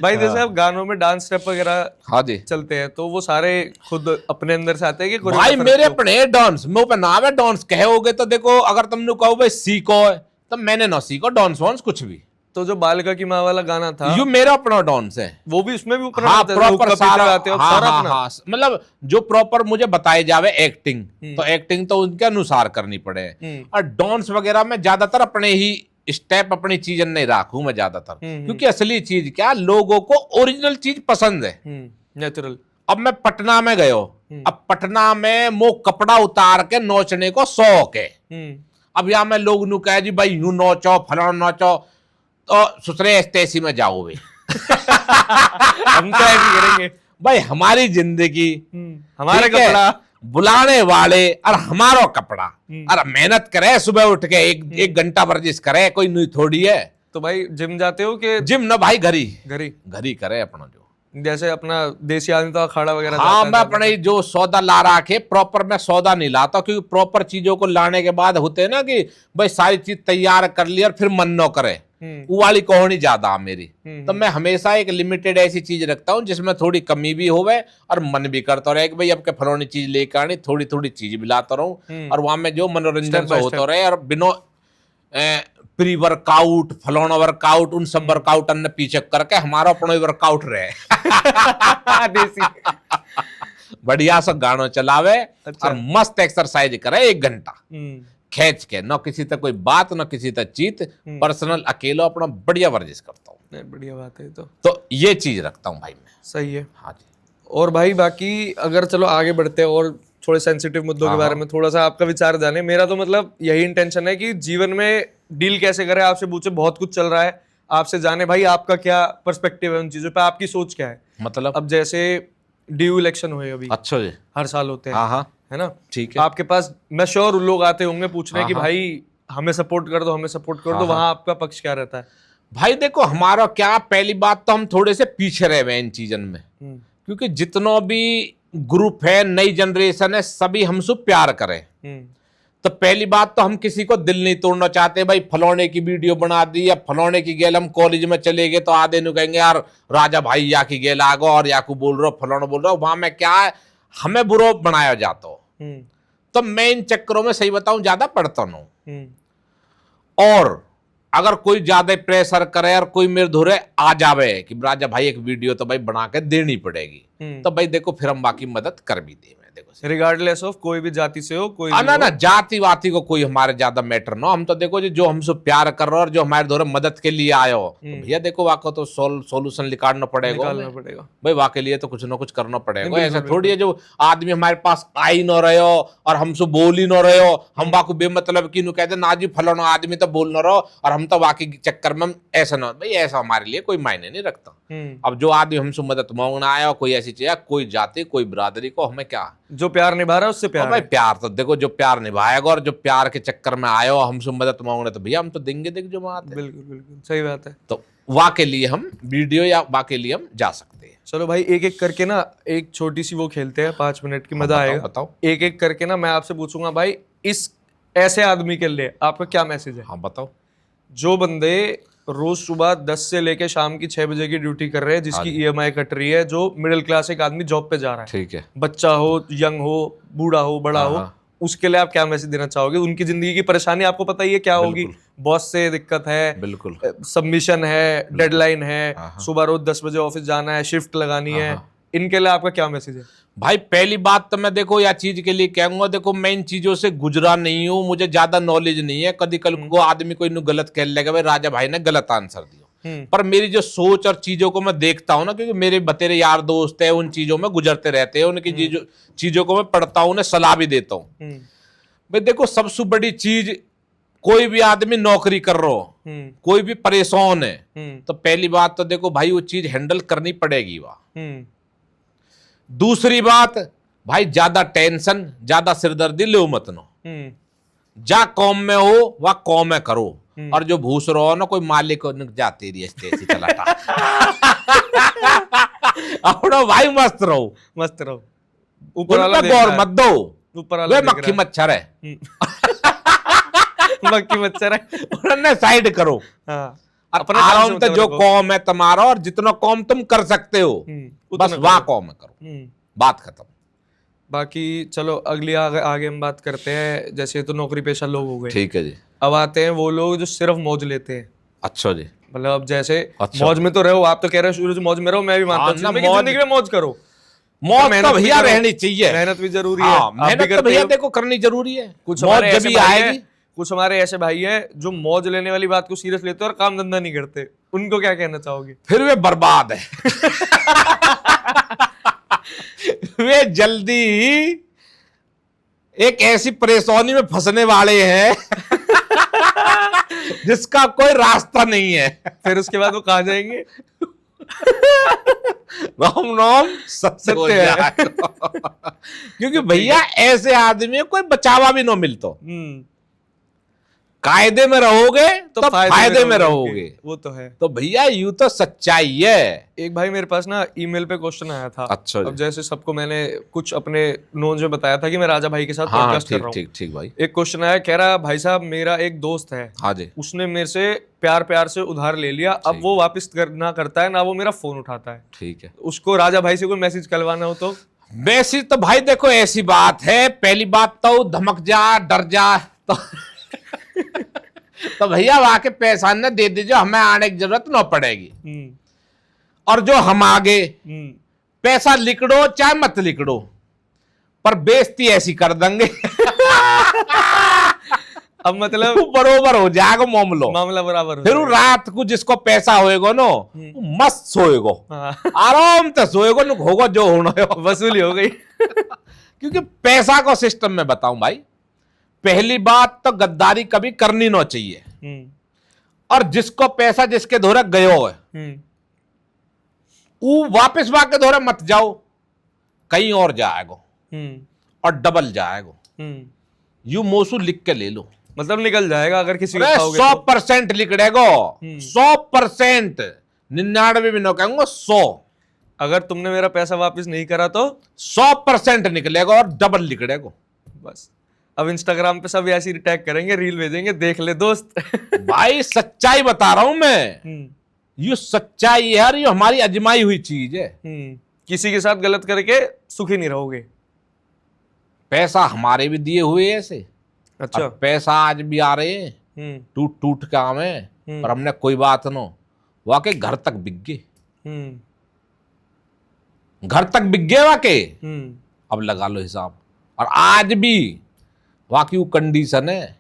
भाई जैसे अब गानों में डांस स्टेप वगैरह हाँ जी चलते हैं, तो वो सारे खुद अपने अंदर से आते हैं कि भाई मेरे अपने डांस मुंह पे नाम है डांस कहोगे तो देखो, अगर तुमने कहो भाई सीखो तो मैंने ना सीखो डांस वांस कुछ भी। तो जो बालिका की माँ वाला गाना था, ये मेरा अपना डांस है, वो भी उसमें भी अपना हाँ, प्रॉपर सारा हाँ, मतलब जो प्रॉपर मुझे बताए जावे एक्टिंग, तो एक्टिंग तो उनके अनुसार करनी पड़े। और डांस वगैरह में ज्यादातर अपने ही स्टेप अपनी चीज नहीं राखू मैं ज्यादातर, क्योंकि असली चीज क्या, लोगों को ओरिजिनल चीज पसंद है, नेचुरल। अब मैं पटना में गयो, अब पटना में वो कपड़ा उतार के नोचने को शौक है। अब यहाँ मैं लोग नु कहे जी भाई यूं नोचो फलाना नोचो, तो ससुरे तैसी में जाओ वे हम तो ऐसे करेंगे। भाई हमारी जिंदगी, हमारा ठीक है? कपड़ा, बुलाने वाले और हमारा कपड़ा, और मेहनत करे सुबह उठ के एक घंटा वर्जिश करे, कोई नहीं थोड़ी है। तो भाई जिम जाते हो कि जिम ना भाई, घरी घरी? घरी करे अपना जो, जैसे अपना देसी आदमी तो अखाड़ा वगैरह हाँ जाता मैं है अपने जो सौदा ला रखे प्रॉपर, मैं सौदा नहीं लाता, क्योंकि प्रॉपर चीजों को लाने के बाद होते हैं ना कि भाई सारी चीज तैयार कर ली और फिर मन न करे, वो वाली कहानी ज्यादा है मेरी। तो मैं हमेशा एक लिमिटेड ऐसी चीज रखता हूँ जिसमें थोड़ी कमी भी होवे और मन भी करता रहे कि भाई अब के फलानी चीज लेकर आनी, थोड़ी थोड़ी चीज भी लाता रहूं, और वहां में जो मनोरंजन Step by से होता रहे, और बिना प्री वर्कआउट फलाना वर्कआउट उन सब वर्कआउट अन्य पीछे करके हमारा अपना वर्कआउट रहे। देसी। बढ़िया सा गाना चलावे, अच्छा। और मस्त एक्सरसाइज करे 1 घंटा खींच के, न किसी तक कोई बात न किसी तक चीत, पर्सनल अकेला अपना बढ़िया वर्जिश करता हूँ। नहीं, बढ़िया बात है। तो ये चीज रखता हूँ भाई मैं। सही है। हाँ जी। और भाई बाकी अगर चलो आगे बढ़ते हैं और थोड़े सेंसिटिव मुद्दों के बारे में थोड़ा सा आपका विचार जाने। मेरा तो मतलब यही इंटेंशन है कि जीवन में डील कैसे करें, आपसे पूछे, बहुत कुछ चल रहा है, आपसे जाने भाई आपका क्या पर्सपेक्टिव है उन चीजों पे, आपकी सोच क्या है। मतलब अब जैसे ड्यू इलेक्शन हुए अभी, अच्छा जी, हर साल होते हैं, हाँ हाँ है ना? ठीक है। आपके पास मैं श्योर लोग आते होंगे पूछने कि भाई हमें सपोर्ट कर दो, हमें सपोर्ट कर दो, वहां आपका पक्ष क्या रहता है? भाई देखो हमारा क्या, पहली बात तो हम थोड़े से पीछे रहे हुए इन चीजन में, क्योंकि जितना भी ग्रुप है, नई जनरेशन है, सभी हमसे प्यार करें। तो पहली बात तो हम किसी को दिल नहीं तोड़ना चाहते, भाई फलौने की वीडियो बना दी या फलौने की गेल, हम कॉलेज में चले गए तो आधे नु कहेंगे यार राजा भाई या की गेल आ गो और या को बोल रहे हो फलौना बोल रहे हो, वहां में क्या है हमें बुरा बनाया जाता हो। तो मैं इन चक्करों में सही बताऊं ज्यादा पढ़ता हूं, और अगर कोई ज्यादा प्रेशर करे और कोई मेरे धुरे आ जावे कि राजा भाई एक वीडियो तो भाई बना के देनी पड़ेगी, तो भाई देखो फिर हम बाकी मदद कर भी दे। देखो रिगार्डलेस ऑफ कोई भी जाति से हो, कोई ना ना जाति वाति को कोई हमारे ज्यादा मैटर ना, हम तो देखो जो हमसे प्यार कर रहे हो और जो हमारे द्वारा मदद के लिए आए हो, तो भैया देखो वाको तो सोल्यूशन निकालना पड़ेगा भाई, वाके लिए तो कुछ ना कुछ करना पड़ेगा। ऐसा थोड़ी है जो आदमी हमारे पास आ ही ना रहे हो और हमसे बोल ही ना रहे हो, हम वाको बेमतलब की कहते ना जी फलाना आदमी तो बोल ना रहो और हम तो वाकई चक्कर में ऐसा ना, भाई ऐसा हमारे लिए कोई मायने नहीं रखता। अब जो आदमी हमसे मदद मांगना आया, कोई ऐसी चीज, कोई जाति कोई बिरादरी को, हमें क्या, जो प्यार निभा रहा है उससे प्यार भाई प्यार तो देखो जो प्यार निभाएगा, और जो प्यार के चक्कर में आए हो हमसे मदद मांगने तो भैया हम तो देंगे, देख जो बात है। बिल्कुल बिल्कुल सही बात है। तो वाह के लिए हम वीडियो या वाह के लिए हम जा सकते हैं। चलो भाई एक एक करके ना एक छोटी सी वो खेलते हैं, 5 मिनट की, मजा आएगा। बताओ एक एक करके ना मैं आपसे पूछूंगा भाई इस ऐसे आदमी के लिए आपका क्या मैसेज है? हाँ बताओ। जो बंदे रोज सुबह 10 से लेके शाम की 6 बजे की ड्यूटी कर रहे हैं, जिसकी EMI कट रही है, जो मिडिल क्लास एक आदमी जॉब पे जा रहा है, ठीक है, बच्चा हो, यंग हो, बूढ़ा हो, बड़ा हो, उसके लिए आप क्या मैसेज देना चाहोगे? उनकी जिंदगी की परेशानी आपको पता ही है क्या होगी, बॉस से दिक्कत है, बिल्कुल सबमिशन है, डेडलाइन है, सुबह रोज 10 बजे ऑफिस जाना है, शिफ्ट लगानी है, इनके लिए आपका क्या मैसेज है? भाई पहली बात तो मैं देखो या चीज के लिए कहूंगा, देखो मैं इन चीजों से गुजरा नहीं हूं, मुझे ज्यादा नॉलेज नहीं है, कभी कल को आदमी कोई गलत कह लेगा भाई राजा भाई ने गलत आंसर दिया, पर मेरी जो सोच और चीजों को मैं देखता हूं ना, क्योंकि मेरे बतेरे यार दोस्त है उन चीजों में गुजरते रहते हैं, उनकी चीजों को मैं पढ़ता हूं, उन्हें सलाह भी देता हूं। भाई देखो सबसे बड़ी चीज, कोई भी आदमी नौकरी कर रहा हो, कोई भी परेशान है, तो पहली बात तो देखो भाई वो चीज हैंडल करनी पड़ेगी वहां। दूसरी बात भाई ज्यादा टेंशन ज्यादा सिरदर्दी लो मत नो, जा कौम में हो वह कौम में करो, और जो भूस रहो ना कोई मालिक जाती रही चलाता अपना भाई मस्त रहो, ऊपर वाला गौर मत दो, ऊपर वाला मक्खी मच्छर है मक्खी मच्छर है साइड करो। अपना आराम तो जो कौम है तुम्हारा, और जितना कौम तुम कर सकते हो बस वह कौम में करो, बात खत्म। बाकी चलो अगली आगे हम बात करते हैं, जैसे तो नौकरी पेशा लोग हो गए, ठीक है जी। अब आते हैं वो लोग जो सिर्फ मौज लेते हैं। अच्छा जी, मतलब अब जैसे मौज में तो रहो, आप तो कह रहे हो शुरू से मौज में रहो, मैं भी मानता हूं जिंदगी में मौज करो, मौज तो भैया रहनी चाहिए, मेहनत भी जरूरी है, मेहनत तो भैया देखो करनी जरूरी है। कुछ हमारे ऐसे भाई है, कुछ हमारे ऐसे भाई है जो मौज लेने वाली बात को सीरियस लेते हैं और काम धंधा नहीं करते, उनको क्या कहना चाहोगे? फिर वे बर्बाद है वे जल्दी ही एक ऐसी परेशानी में फंसने वाले हैं जिसका कोई रास्ता नहीं है। फिर उसके बाद वो कहाँ जाएंगे? राम नाम सत्य हो सत्य है। जाए। क्योंकि भैया ऐसे आदमी कोई बचावा भी ना मिलतो। कायदे में रहोगे तो फायदे में रहोगे। वो तो है। तो भैया यूं तो सच्चाई है। एक भाई मेरे पास ना ईमेल पे क्वेश्चन आया था। अच्छा जी। अब जैसे सबको मैंने कुछ अपने नोन में बताया था कि मैं राजा भाई के साथ हाँ पॉडकास्ट कर ठीक रहा हूँ। ठीक ठीक भाई। एक क्वेश्चन आया, कह रहा भाई साहब मेरा एक दोस्त है, हाँ जी। उसने मेरे से प्यार से उधार ले लिया, अब वो वापस ना करता है ना वो मेरा फोन उठाता है। ठीक है। उसको राजा भाई से कोई मैसेज करवाना हो तो? मैसेज तो भाई देखो ऐसी बात है, पहली बात तो धमक जा डर जा तो भैया वहां के पैसा न दे दीजिए, हमें आने की जरूरत न पड़ेगी। और जो हम आगे पैसा लिखड़ो चाहे मत लिखड़ो, पर बेइज्जती ऐसी कर देंगे अब मतलब बरोबर हो जाएगा मामला बराबर हो फिर वो जाएगा। रात को जिसको पैसा होएगा नो मस्त सोएगो, हाँ, आराम से सोएगो, न होगा जो होना है वसूली हो गई। क्योंकि पैसा को सिस्टम में बताऊं भाई, पहली बात तो गद्दारी कभी करनी ना चाहिए। और जिसको पैसा जिसके धोरे गयो है वो वापस वाके धोरे मत जाओ, कहीं और जाएगो और डबल जाएगो। यू मोसू लिख के ले लो, मतलब निकल जाएगा अगर किसी को खाओगे 100% लिखड़ेगो। 100%, 99 भी ना कहूंगा, 100। अगर तुमने मेरा पैसा वापस नहीं करा तो 100% निकलेगा और डबल लिखड़ेगो। बस अब इंस्टाग्राम पे सब ऐसी टैग करेंगे, रील भेजेंगे, देख ले दोस्त। भाई सच्चाई बता रहा हूं मैं, ये सच्चाई है यार, ये हमारी अजमाई हुई चीज है। किसी के साथ गलत करके सुखी नहीं रहोगे। पैसा हमारे भी दिए हुए ऐसे, अच्छा। और पैसा आज भी आ रहे हैं टूट टूट के आवे, पर हमने कोई बात नो, वाके घर तक बिक गए, घर तक बिक गए वाके। अब लगा लो हिसाब। और आज भी वाकई वो कंडीशन है,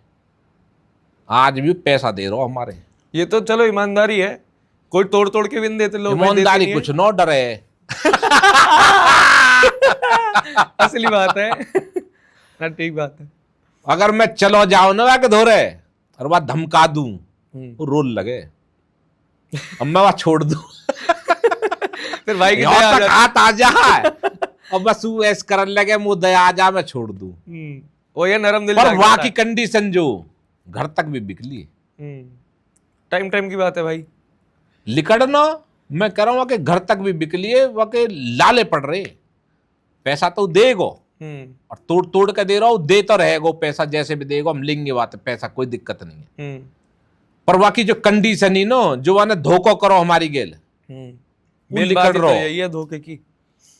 आज भी पैसा दे रहा हो हमारे। ये तो चलो ईमानदारी है, कोई तोड़ तोड़ के भी नहीं देते लोग। ईमानदारी कुछ नो डरे असली बात है ना, ठीक बात है। अगर मैं चलो जाऊं ना वाके धोरे और वह धमका दूं, वो रोल लगे, अब मैं वहां छोड़ दूं फिर भाई की यहाँ दया आ तक जाती। हाथ आ जाए और बस वो ऐसे करने लगे, मुंह दया आ जा, मैं छोड़ दूं। वो ये नरम दिल पर जागता वहां है। की कंडीशन जो घर तक भी बिकली, टाइम टाइम की बात है भाई। लिकड़ना मैं कह रहा हूं कि घर तक भी बिकली है, वह के लाले पड़ रहे। पैसा तो देगो और तोड़ तोड़ के दे रहा हूं, दे तो रहेगो पैसा, जैसे भी देगो हम लेंगे, बात है पैसा, कोई दिक्कत नहीं है। पर बाकी जो कंडीशन ही नो, जो वाने धोखो करो हमारी गेल, वो मेन लिकड़ बात ही तो रहो। यही है धोखे की।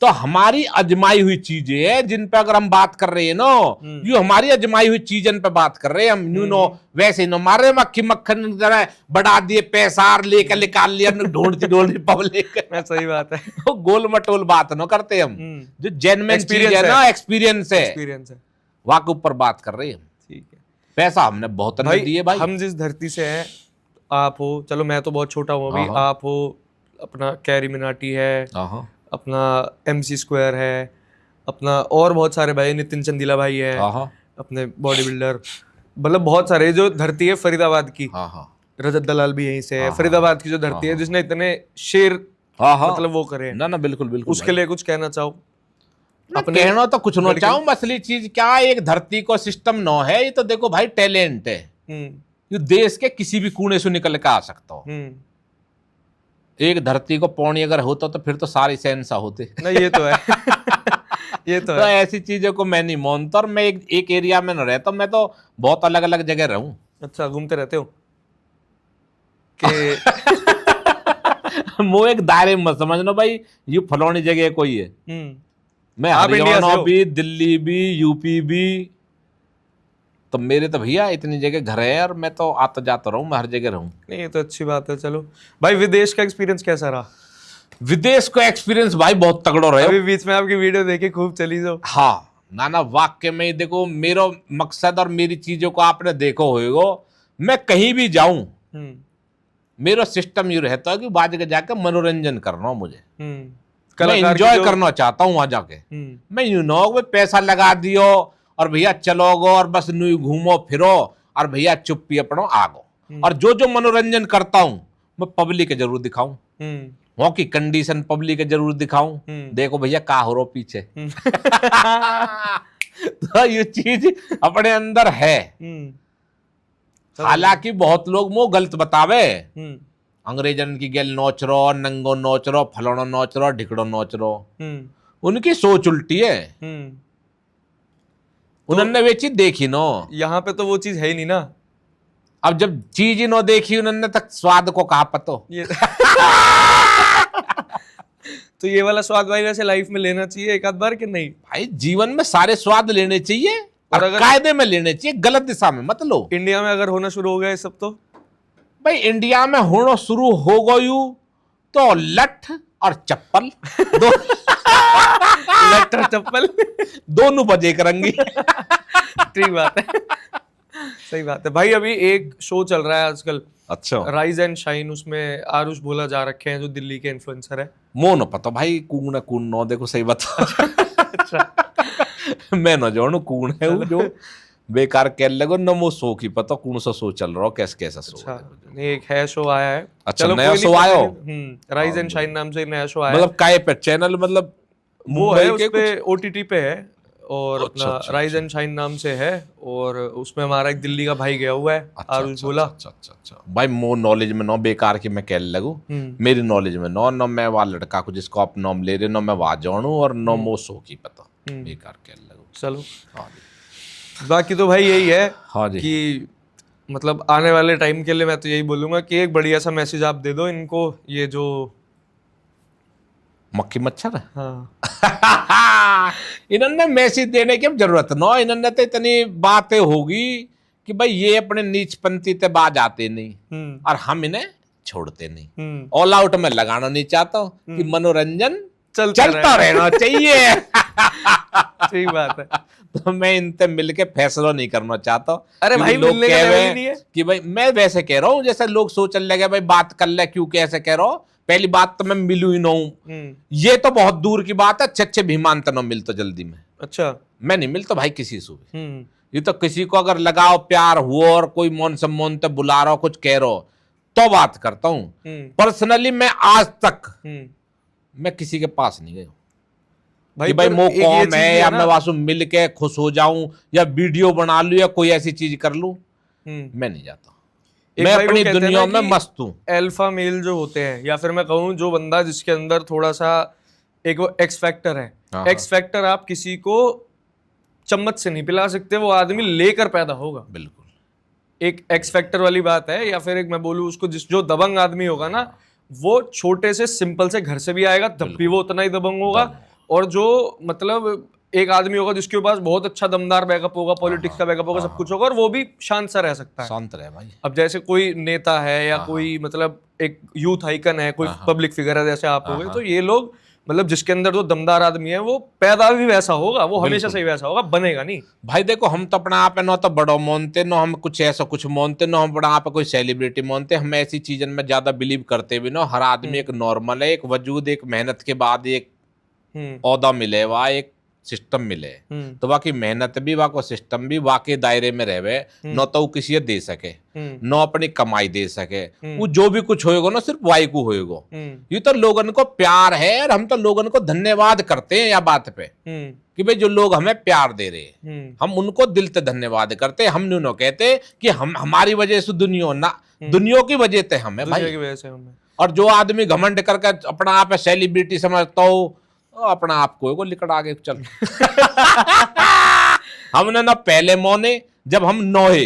तो हमारी अजमाई हुई चीजें हैं जिन पे अगर हम बात कर रहे हैं नो, ये हमारी अजमाई हुई चीजन पे बात कर रहे हैं हम। न्यू नो वैसे नो मार रहे मक्खी मक्खन की तरह बढ़ा दिए, पैसा लेकर निकाल लिया, ढूंढती ढूंढती पब्लिक। सही बात है। वो गोल मटोल बात न करते हम, जो जेन्युइन चीज Experience है ना, एक्सपीरियंस है, एक्सपीरियंस है। वहां के ऊपर बात कर रहे हैं हम। ठीक है पैसा हमने बहुत नहीं दिए भाई। हम जिस धरती से हैं, आप हो, चलो मैं तो बहुत छोटा हूँ अभी, आप हो, अपना कैरी मिनाटी है, अपना MC स्क्वायर है, अपना और बहुत सारे भाई, नितिन चंदीला भाई है, अपने बॉडी बिल्डर, मतलब बहुत सारे। जो धरती है फरीदाबाद की, रजत दलाल भी यहीं से है। फरीदाबाद की जो धरती है, जिसने इतने शेर मतलब वो करे, ना ना बिल्कुल बिल्कुल, उसके लिए कुछ कहना चाहो? अपने कहना तो कुछ ना चाहूं, असली चीज क्या है, एक धरती को सिस्टम नो है। ये तो देखो भाई टैलेंट है, ये देश के किसी भी कोने से निकल के आ सकता हो। एक धरती को पौनी अगर होता तो फिर तो सारे सेंसा होते। नहीं ये तो है ये तो है। ऐसी चीजों को मैं नहीं मानता, और मैं एक एरिया में न रहता, मैं तो बहुत अलग अलग जगह रहूं। अच्छा, घूमते रहते हो कि वो एक दायरे में मत समझना भाई ये फलौनी जगह कोई है। मैं आप इंडिया से हरियाणा हो? भी, दिल्ली भी, यूपी भी, तो मेरे तो भैया इतनी जगह घर है यार, मैं तो आता जाता रहूं, मैं हर जगह रहूं। नहीं ये तो अच्छी बात है। चलो भाई, विदेश का एक्सपीरियंस कैसा रहा? विदेश का एक्सपीरियंस भाई बहुत तगड़ो रहे। अभी बीच में आपकी वीडियो देखी, खूब चली जो। हाँ ना ना, वाक्य में देखो, मेरा मकसद और मेरी चीजों को आपने देखो होएगो, मैं कहीं भी जाऊं मेरा सिस्टम ये रहता है कि बाद जगह जाकर मनोरंजन करना मुझे, मैं एंजॉय करना चाहता हूं वहां जाके। मैं यूं ना हो पैसा लगा दियो और भैया चलोगो और बस न्यू घूमो फिरो और भैया चुप्पी अपनो आगो। और जो जो मनोरंजन करता हूं मैं पब्लिक के जरूर दिखाऊं। वहाँ की कंडीशन पब्लिक के जरूर दिखाऊं, देखो भैया का हो रो पीछे। तो ये चीज अपने अंदर है। हालांकि बहुत लोग मुंह गलत बतावे, अंग्रेजन की गेल नोच रो, नंगो नोच रो, फलानो नोच रो, ढिकड़ो नोच रो। उनकी सोच उल्टी है। उन्होंने वे चीज देखी नो, यहाँ पे तो वो चीज है ही नहीं ना। अब जब चीज ही नो देखी उन्होंने तक स्वाद को कहा पतो। ये तो ये वाला स्वाद भाई वैसे लाइफ में लेना चाहिए एक आध बार कि नहीं? भाई जीवन में सारे स्वाद लेने चाहिए और अगर कायदे में लेने चाहिए, गलत दिशा में मत लो। इंडिया में अगर होना शुरू हो गया ये सब तो भाई इंडिया में होना शुरू हो गयू तो लठ और चप्पल दो लठ और चप्पल दोनों बजे करेंगी। ठीक बात है, सही बात है भाई। अभी एक शो चल रहा है आजकल, अच्छा, राइज एंड शाइन, उसमें आरुष भोला जा रखे हैं जो दिल्ली के इन्फ्लुएंसर है। मोन पता भाई कून है कून नो, देखो सही बता। अच्छा मैं न जानू कून है वो जो बेकार कह लगो न मो शो की पता कौन सा शो चल रहा हो, कैसे कैसा शो। अच्छा, नहीं एक है शो आया है। अच्छा, चलो नया कोई शो नहीं, आयो? राइज एंड शाइन नाम से नया शो आया मतलब काय पे चैनल, मतलब वो है मुंबई के उस पे ओटीटी पे है और अच्छा, अपना अच्छा, राइज एंड शाइन नाम से है। और उसमें हमारा एक दिल्ली का भाई गया हुआ है, अच्छा, आरुष अच्छा, भोला। अच्छा, अच्छा, अच्छा। भाई मो नॉलेज में नो बेकार की मैं कह लगू, मेरी नॉलेज में नो न मैं वहाँ लड़का को जिसको आप नाम ले रहे नो मैं वहाँ जानू और नो मो शो की पता, बेकार कह लगू। चलो हाँ जी, बाकी तो भाई यही है हाँ जी, कि मतलब आने वाले टाइम के लिए मैं तो यही बोलूंगा कि एक बढ़िया सा मैसेज आप दे दो इनको, ये जो मक्खी मच्छर है। हाँ इन्होंने मैसेज देने की अब जरूरत नो, इन्होंने तो इतनी बातें होगी कि भाई ये अपने नीचपंथी ते बाज आते नहीं और हम इन्हें छोड़ते नहीं। ऑल आउट में लगाना नहीं चाहता हूँ कि मनोरंजन चलता रहना चाहिए। सही बात है। तो मैं इनसे मिलके फैसला नहीं करना चाहता। अरे भाई लोग मिलने का कह लेवल रहे ही नहीं है कि भाई मैं वैसे कह रहा हूँ जैसे लोग सोचने लगे भाई बात कर ले, क्यों कैसे कह रहा हूँ। पहली बात तो मैं मिलू ही ना हूँ, ये तो बहुत दूर की बात है। अच्छे विमान तो ना मिलता जल्दी में। अच्छा, मैं नहीं मिलता भाई किसी से भी। ये तो किसी को अगर लगाओ प्यार हुआ और कोई मन सम्मान तो बुला रहा हो, कुछ कह रहा हो तो बात करता हूँ। पर्सनली मैं आज तक मैं किसी के पास नहीं गया भाई मो कॉम है या मैं वासु मिल के खुश हो जाऊं या वीडियो बना लूं या कोई ऐसी चीज कर लूं, मैं नहीं जाता। मैं अपनी दुनिया में मस्त हूं। अल्फा मेल जो होते हैं, या फिर मैं कहूं जो बंदा जिसके अंदर थोड़ा सा एक वो एक्स फैक्टर है। एक्स फैक्टर आप किसी को चम्मच से नहीं पिला सकते, वो आदमी लेकर पैदा होगा। बिल्कुल एक एक्स फैक्टर वाली बात है। या फिर एक मैं बोलूं उसको, जो दबंग आदमी होगा ना, वो छोटे से सिंपल से घर से भी आएगा तब भी वो उतना ही दबंग होगा। और जो मतलब एक आदमी होगा जिसके पास बहुत अच्छा दमदार बैकअप होगा, पॉलिटिक्स का बैकअप होगा, सब कुछ होगा, और वो भी शांत सा रह सकता है। शांत रहे भाई। अब जैसे कोई नेता है या कोई मतलब एक यूथ आइकन है, कोई पब्लिक फिगर है जैसे आप हो गए, तो ये लोग मतलब जिसके अंदर जो दमदार आदमी है वो पैदा भी वैसा होगा, वो हमेशा से ही वैसा होगा, बनेगा नहीं। भाई देखो हम तो अपना आप है ना तो बड़ो मानते, ना हम कुछ ऐसा कुछ मानते, ना हम अपना आप कोई सेलिब्रिटी मानते। हम ऐसी चीजन में ज्यादा बिलीव करते भी ना। हर आदमी एक नॉर्मल है, एक वजूद, एक मेहनत के बाद एक औदा मिले, वहाँ एक सिस्टम मिले। तो बाकी मेहनत भी वाको सिस्टम भी वाके दायरे में रहे, न तो वो किसी दे सके न अपनी कमाई दे सके। वो जो भी कुछ होएगा ना सिर्फ वाई को होएगा। ये तो लोगन को प्यार है और हम तो लोगन को धन्यवाद करते हैं या बात पे कि भाई जो लोग हमें प्यार दे रहे हैं हम उनको दिल से धन्यवाद करते हैं। हम न्यूनो कहते कि हम हमारी वजह से दुनिया ना, दुनिया की वजह से हमें भाई। और जो आदमी घमंड करके अपना आप सेलिब्रिटी समझता हो, अपना आप को लिकड़ आगे चल। हमने ना पहले मोने जब हम नौहे,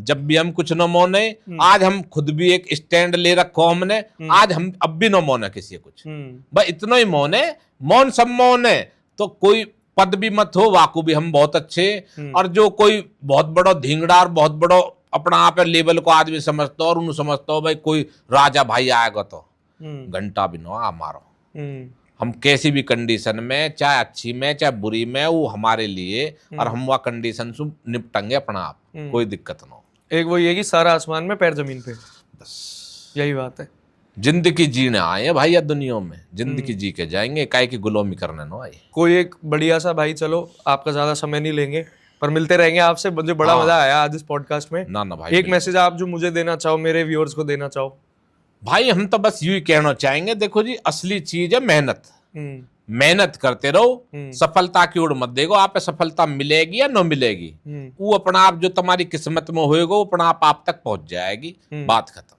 जब भी हम कुछ न मोने, आज हम खुद भी एक स्टैंड ले रखो हमने। आज हम अब भी न मोने किसी कुछ, बस इतना ही मोने। मौन सब मौने तो कोई पद भी मत हो, वाकू भी हम बहुत अच्छे। और जो कोई बहुत बड़ा धिंगड़ा, बहुत बड़ा अपना आप लेवल को आदमी समझता हो और उन्हें समझता हो भाई कोई राजा भाई आएगा तो घंटा भी ना मारो। हम कैसी भी कंडीशन में, चाहे अच्छी में चाहे बुरी में, वो हमारे लिए और हम वह कंडीशन से निपटेंगे अपना आप, कोई दिक्कत ना हो। एक वो ये कि सारा आसमान में पैर जमीन पे, बस यही बात है। जिंदगी जीने आए हैं भाई या दुनिया में, जिंदगी जी के जाएंगे, काहे की गुलामी करने ना आए। कोई एक बढ़िया सा भाई, चलो आपका ज्यादा समय नहीं लेंगे पर मिलते रहेंगे आपसे। मुझे बड़ा मजा आया आज इस पॉडकास्ट में। ना भाई एक मैसेज आप जो मुझे देना चाहो, मेरे व्यूअर्स को देना चाहो। भाई हम तो बस यूं ही कहना चाहेंगे, देखो जी असली चीज है मेहनत। हम्म, मेहनत करते रहो, सफलता की ओर मत देखो, आप पे सफलता मिलेगी या न मिलेगी, वो अपना आप जो तुम्हारी किस्मत में होएगा वो अपना आप तक पहुंच जाएगी, बात खत्म।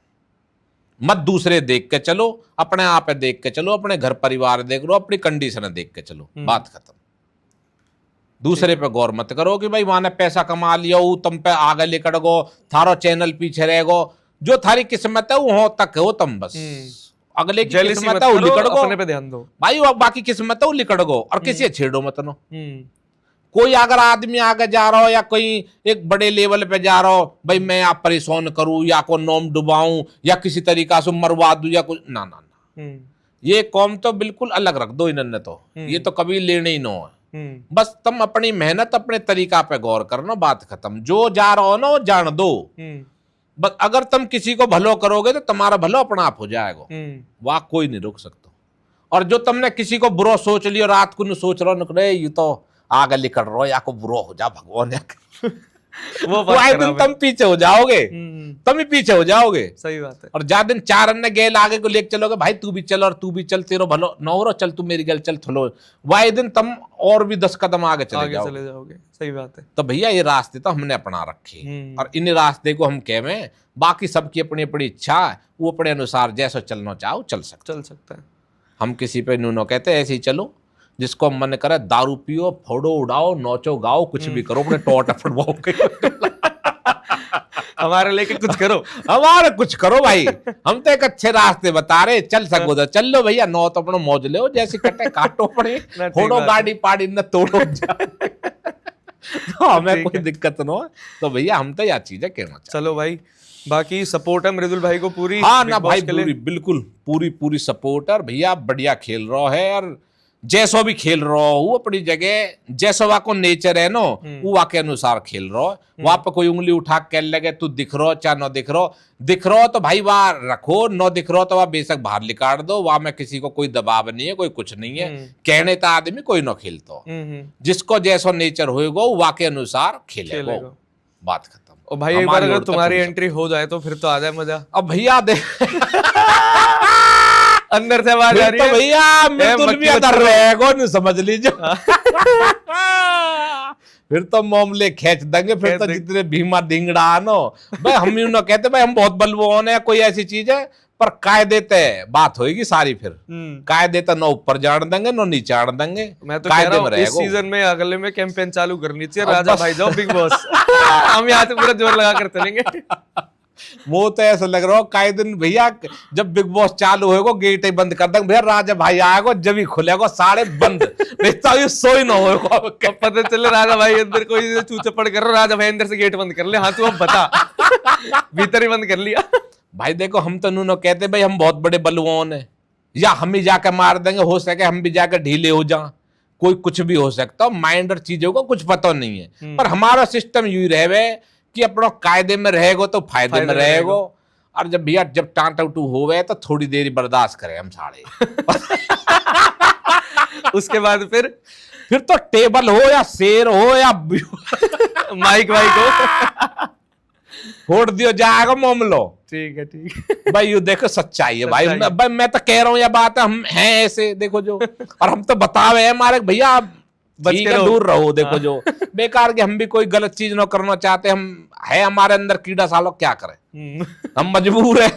मत दूसरे देख के चलो, अपने आप पे देख के चलो, अपने घर परिवार देख लो, अपनी कंडीशन देख के चलो, बात खत्म। दूसरे पे गौर मत करो कि भाई माने पैसा कमा लिया, वो तुम पे आगे लेकर गो, थारो चैनल पीछे रहेगो, जो थारी किस्मत है वो तक हो तुम, बस अगले की जेलसी किस्मत मत है वो करो, लिकड़ गो, अपने पे ध्यान दो। भाई वो बाकी किस्मत है वो लिकड़ गो, और किसी छेड़ो मत नो। कोई अगर आदमी आगे जा रहा हो या कोई एक बड़े लेवल पे जा रहा हो, भाई मैं आप परेशान करूं या को नोम डुबाऊं या किसी तरीका से मरवा दूं या कुछ, ना ना ना, ये कौम तो बिल्कुल अलग रख दो इन्होंने तो, ये तो कभी लेने ही नो है। बस तुम अपनी मेहनत अपने तरीका पे गौर करना, बात खत्म। जो जा रहा हो ना वो जान दो, बस अगर तुम किसी को भलो करोगे तो तुम्हारा भलो अपना आप हो जाएगा, वाह कोई नहीं रोक सकता। और जो तुमने किसी को बुरा सोच लियो, रात को सोच रहे हो ये तो आगे लिकड़ रहो या को बुरा हो जा भगवान, वो आए दिन तुम पीछे हो जाओगे, तुम ही पीछे हो जाओगे, सही बात है। और जा दिन चार अन्य गेल आगे को लेके चलोगे, भाई तू भी चल और तू भी चल, तेरो भलो नौरो चल, तू मेरी गल चल थलो, वाह दिन तुम और भी 10 कदम आगे चले जाओगे। सही बात है। तो भैया ये रास्ते तो हमने अपना रखे, और इन रास्ते को हम कहें, बाकी सबकी अपनी अपनी इच्छा है, वो अपने अनुसार जैसा चलना चाहो चल सकता है। हम किसी पे नो कहते ऐसे ही चलो, जिसको मन करे दारू पियो, फोड़ो उड़ाओ, नोचो गाओ, कुछ भी करो, अपने टोट फटवाओ, हमारे लेके कुछ करो, हमारे कुछ करो भाई, हम तो एक अच्छे रास्ते बता रहे, चल सको तो चल लो भैया, नो तो अपना मौज लो, जैसे कटे काटो पड़े, फोड़ो गाड़ी पाड़ी न तोड़ो तो हमें कोई दिक्कत न हो, तो भैया हम तो यह चीजें कहना चाहिए। चलो भाई, बाकी सपोर्ट है मृदुल भाई को पूरी। हाँ ना भाई, बिल्कुल पूरी सपोर्ट है भैया, बढ़िया खेल रहा है, और जैसो भी खेल रहा हो वो अपनी जगह, जैसो वहाँ को नेचर है नो वो वहाँ के अनुसार खेल रहा हो, वहां पर कोई उंगली उठा के लगे तू दिख रहा हो चाहे न दिख रहा हो तो भाई वहां रखो, न दिख रहा हो तो वहां बेशक बाहर निकाल दो, वहां में किसी को कोई दबाव नहीं है, कोई कुछ नहीं है, कहने तो आदमी कोई न खेलतो, जिसको जैसो नेचर होएगा वहाँ के अनुसार खेलेगा, बात खत्म। और भाई एक बार अगर तुम्हारी एंट्री हो जाए तो फिर तो आ जाए मजा। अब भैया दे अंदर से आवाज आ रही है, तो भैया मृदुल भी अंदर रहेगा, नहीं समझ लीजिए फिर तो मामले खींच देंगे, फिर तो जितने भीमा ढिंगड़ा नो भाई, हम यूं ना कहते भाई हम बहुत बलवान है, कोई ऐसी चीज है, पर कायदे तय बात होगी सारी, फिर कायदे तो न ऊपर जान देंगे न नीचे आड़ देंगे। मैं तो कह रहा हूं इस सीजन में अगले में कैंपेन चालू करनी चाहिए, राजा भाई जाओ बिग बॉस हम यहाँ से पूरा जोर लगा कर चलेंगे। वो तो ऐसा लग रहा हो कायदे भैया, जब बिग बॉस चालू होएगा गेट ही बंद कर देंगे भैया, राजा भाई आएगा जब ही खुलेगा सारे बंद, सोई ना होएगा, पता चले राजा भाई अंदर कोई चूचे पड़ कर, राजा भाई अंदर से गेट बंद कर ले, हाँ तू अब बता भीतर ही बंद कर लिया। भाई देखो हम तो नो कहते भाई हम बहुत बड़े बलवान है, या हम ही जाकर मार देंगे, हो सके हम भी जाकर ढीले हो जाए, कोई कुछ भी हो सकता, माइंड और चीजों को कुछ पता नहीं है, पर हमारा सिस्टम यूं रहे कि अपना कायदे में रहेगो तो फायदे में रहेगो, और जब भैया जब टांटू हो गए तो थोड़ी देर बर्दाश्त करें हम सारे उसके बाद फिर तो टेबल हो या शेर हो या माइक वाइक हो फोड़ दियो जाएगा मामलो। ठीक है भाई ये देखो सच्चाई है भाई, मैं तो कह रहा हूँ यह बात है, हम हैं ऐसे देखो जो, और हम तो बतावे हमारे भैया आप दूर रहो, देखो जो बेकार के हम भी कोई गलत चीज ना करना चाहते, हम है हमारे अंदर कीड़ा सालो क्या करे, हम मजबूर है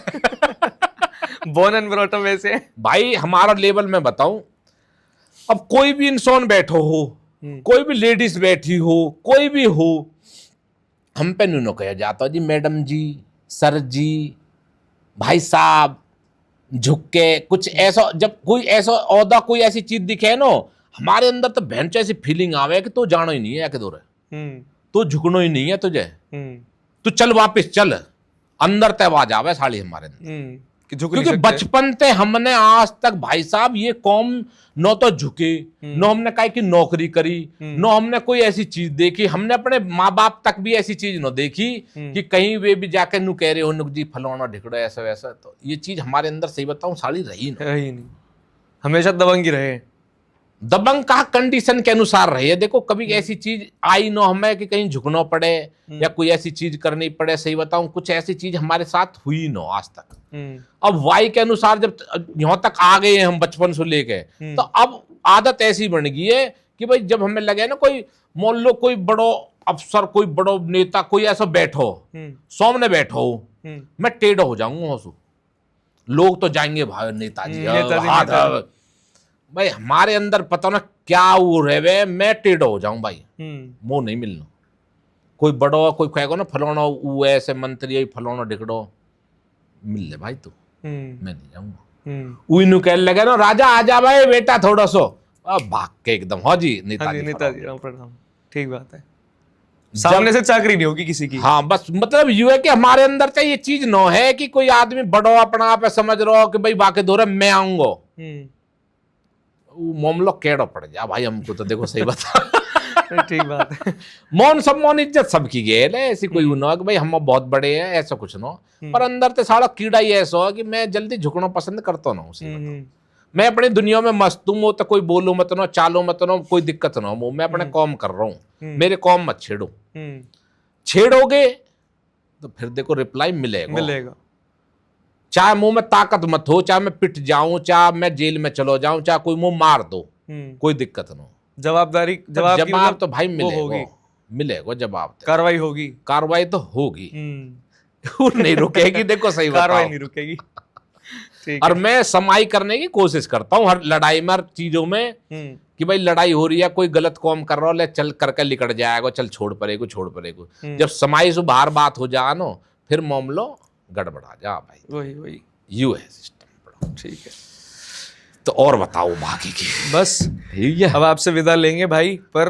बोर्न एंड ब्रॉट अप वैसे भाई। हमारा लेवल में बताऊं, अब कोई भी इंसान बैठो हो, कोई भी लेडीज बैठी हो, कोई भी हो, हम पे नो कहा जाता जी मैडम जी, सर जी, भाई साहब, झुक के कुछ ऐसा, जब कोई ऐसा औदा कोई ऐसी चीज दिखे ना हमारे अंदर, तो बहन ऐसी फीलिंग आवे कि तो जाना ही नहीं है कि दौरे, तो झुकना ही नहीं है तुझे, तू चल वापस चल, अंदर ते आवाज आवे साली हमारे अंदर, क्योंकि बचपन से हमने आज तक भाई साहब ये कौम न तो झुके, न हमने कहा कि नौकरी करी, न हमने कोई ऐसी चीज देखी, हमने अपने माँ बाप तक भी ऐसी चीज न देखी कि कहीं वे भी जाके नु कह रहे हो नुक जी फलाना ढिकड़ो ऐसा वैसा, तो ये चीज हमारे अंदर सही बताऊं साली रही नहीं, हमेशा दबंगी रहे। दबंग कहा कंडीशन के अनुसार रही है। देखो कभी ऐसी चीज आई ना हमें कि कहीं झुकना पड़े या कोई ऐसी चीज करनी पड़े। सही बताऊं, कुछ ऐसी चीज हमारे साथ हुई ना आज तक। अब वाई के अनुसार जब यहाँ तक आ गए हैं हम बचपन से लेके, तो अब आदत ऐसी बन गई है कि भाई जब हमें लगे ना कोई मान लो कोई बड़ो अफसर, कोई बड़ो नेता, कोई ऐसा बैठो सामने बैठो, मैं टेढ़ा हो जाऊंगा उसको। लोग तो जाएंगे भाई नेताजी भाई, हमारे अंदर पता ना क्या वो रहे, मैं टेढ़ा हो जाऊं भाई, मुंह नहीं मिलना। कोई बड़ो कोई कहेगा ना फलाना वो ऐसे मंत्री फलाना ढिकड़ो, मिल ले भाई तू, मैं नहीं जाऊंगा। उइनु कहने लगे ना राजा आजा भाई बेटा थोड़ा सो, अब भाग के एकदम हाँ जी नेताजी प्रणाम। ठीक बात है, सामने से चाकरी नहीं होगी किसी की। हाँ बस मतलब यू है कि हमारे अंदर चाहिए ये चीज न है कि कोई आदमी बड़ो अपना आप समझ रहा हो कि भाई बाकी दो मैं आऊंगा, मामला केड़ा पड़ जा भाई हमको। तो देखो सही बता ठीक बात है, मौन सम्मान इज्जत सबकी गेल है, ऐसी कोई ना कि भाई हम बहुत बड़े हैं ऐसा कुछ ना, पर अंदर तो सारा कीड़ा ही ऐसा है कि मैं जल्दी झुकना पसंद करता ना उसे। मैं अपनी दुनिया में मस्त हूँ, तो कोई बोलो मत ना, चालो मत ना, कोई दिक्कत ना हो, मैं अपने काम कर रहा हूँ, मेरे काम मत छेड़ो। छेड़ोगे तो फिर देखो रिप्लाई मिलेगा। चाहे मुंह में ताकत मत हो, चाहे मैं पिट जाऊं, चाहे मैं जेल में चलो जाऊं, चाहे कोई मुंह मार दो, कोई दिक्कत ना हो। जवाब तो भाई मिलेगा जवाब, कार्रवाई होगी, कार्रवाई तो होगी वो नहीं रुकेगी। देखो सही कार्रवाई नहीं रुकेगी। और मैं समाई करने की कोशिश करता हूँ हर लड़ाई में, हर चीजों में कि भाई लड़ाई हो रही है, कोई गलत काम कर रहा हो, ले चल करके लिकट जाएगा, चल छोड़ पड़ेगा। जब समाई से बाहर बात हो जाए ना, फिर मामलो गड़बड़ा जा भाई। वही यू है सिस्टम। ठीक है, तो और बताओ बाकी की। बस ठीक है, अब आपसे विदा लेंगे भाई। पर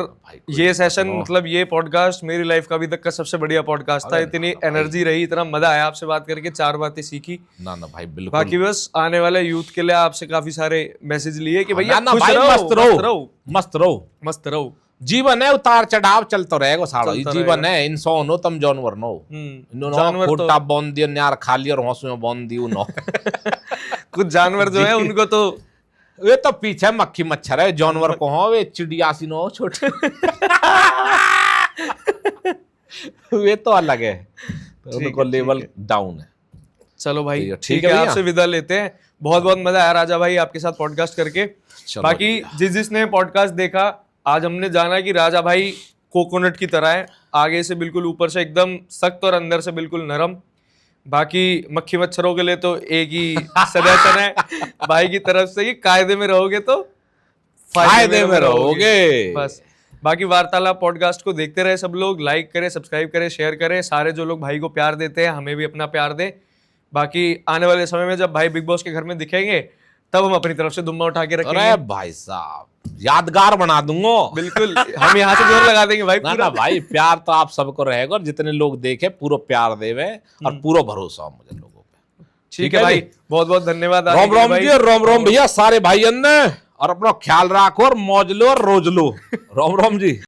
ये सेशन मतलब ये पॉडकास्ट मेरी लाइफ का अभी तक का सबसे बढ़िया पॉडकास्ट था। इतनी एनर्जी रही, इतना मजा आया आपसे बात करके, 4 बातें सीखी ना भाई बिल्कुल। बाकी बस आने वाले यूथ के लिए आपसे काफी सारे मैसेज लिए कि भैया मस्त रहो। जीवन है उतार चढ़ाव चलता रहेगा सारा, जीवन है। इंसान हो तुम जानवर नो, जानवर खोटा बोन दियो न्यार खा लियो, हौसले में बोन दियो नो। कुछ जानवर जो है उनको तो वे तो पीछे मक्खी मच्छर है, जानवर को हो वे चिड़िया सी नो छोटे वे तो अलग है, तो उनको लेवल डाउन है। चलो भाई ठीक है, आपसे विदा लेते हैं। बहुत बहुत मजा आया राजा भाई आपके साथ पॉडकास्ट करके। बाकी जिसने पॉडकास्ट देखा, आज हमने जाना कि राजा भाई कोकोनट की तरह है, आगे से बिल्कुल ऊपर से एकदम सख्त और अंदर से बिल्कुल नरम। बाकी मक्खी मच्छरों के लिए तो एक ही सजेशन है भाई की तरफ से कि कायदे में रहोगे तो फायदे में रहोगे बस। बाकी वार्तालाप पॉडकास्ट को देखते रहे सब लोग, लाइक करें, सब्सक्राइब करें, शेयर करें। सारे जो लोग भाई को प्यार देते हैं हमें भी अपना प्यार दें। बाकी आने वाले समय में जब भाई बिग बॉस के घर में दिखेंगे तब हम अपनी तरफ से दुम्बा उठा के रखेंगे। अरे भाई साहब यादगार बना दूंगा बिल्कुल, हम यहाँ से जोर लगा देंगे भाई। ना भाई प्यार तो आप सबको रहेगा, और जितने लोग देखे पूरा प्यार देवे और पूरा भरोसा मुझे लोगों पे। ठीक है भाई, बहुत बहुत धन्यवाद। रोम रोम जी, रोम रोम भैया सारे भाई, और अपना ख्याल रखो और मौज लो और रोज लो। रोम रोम जी।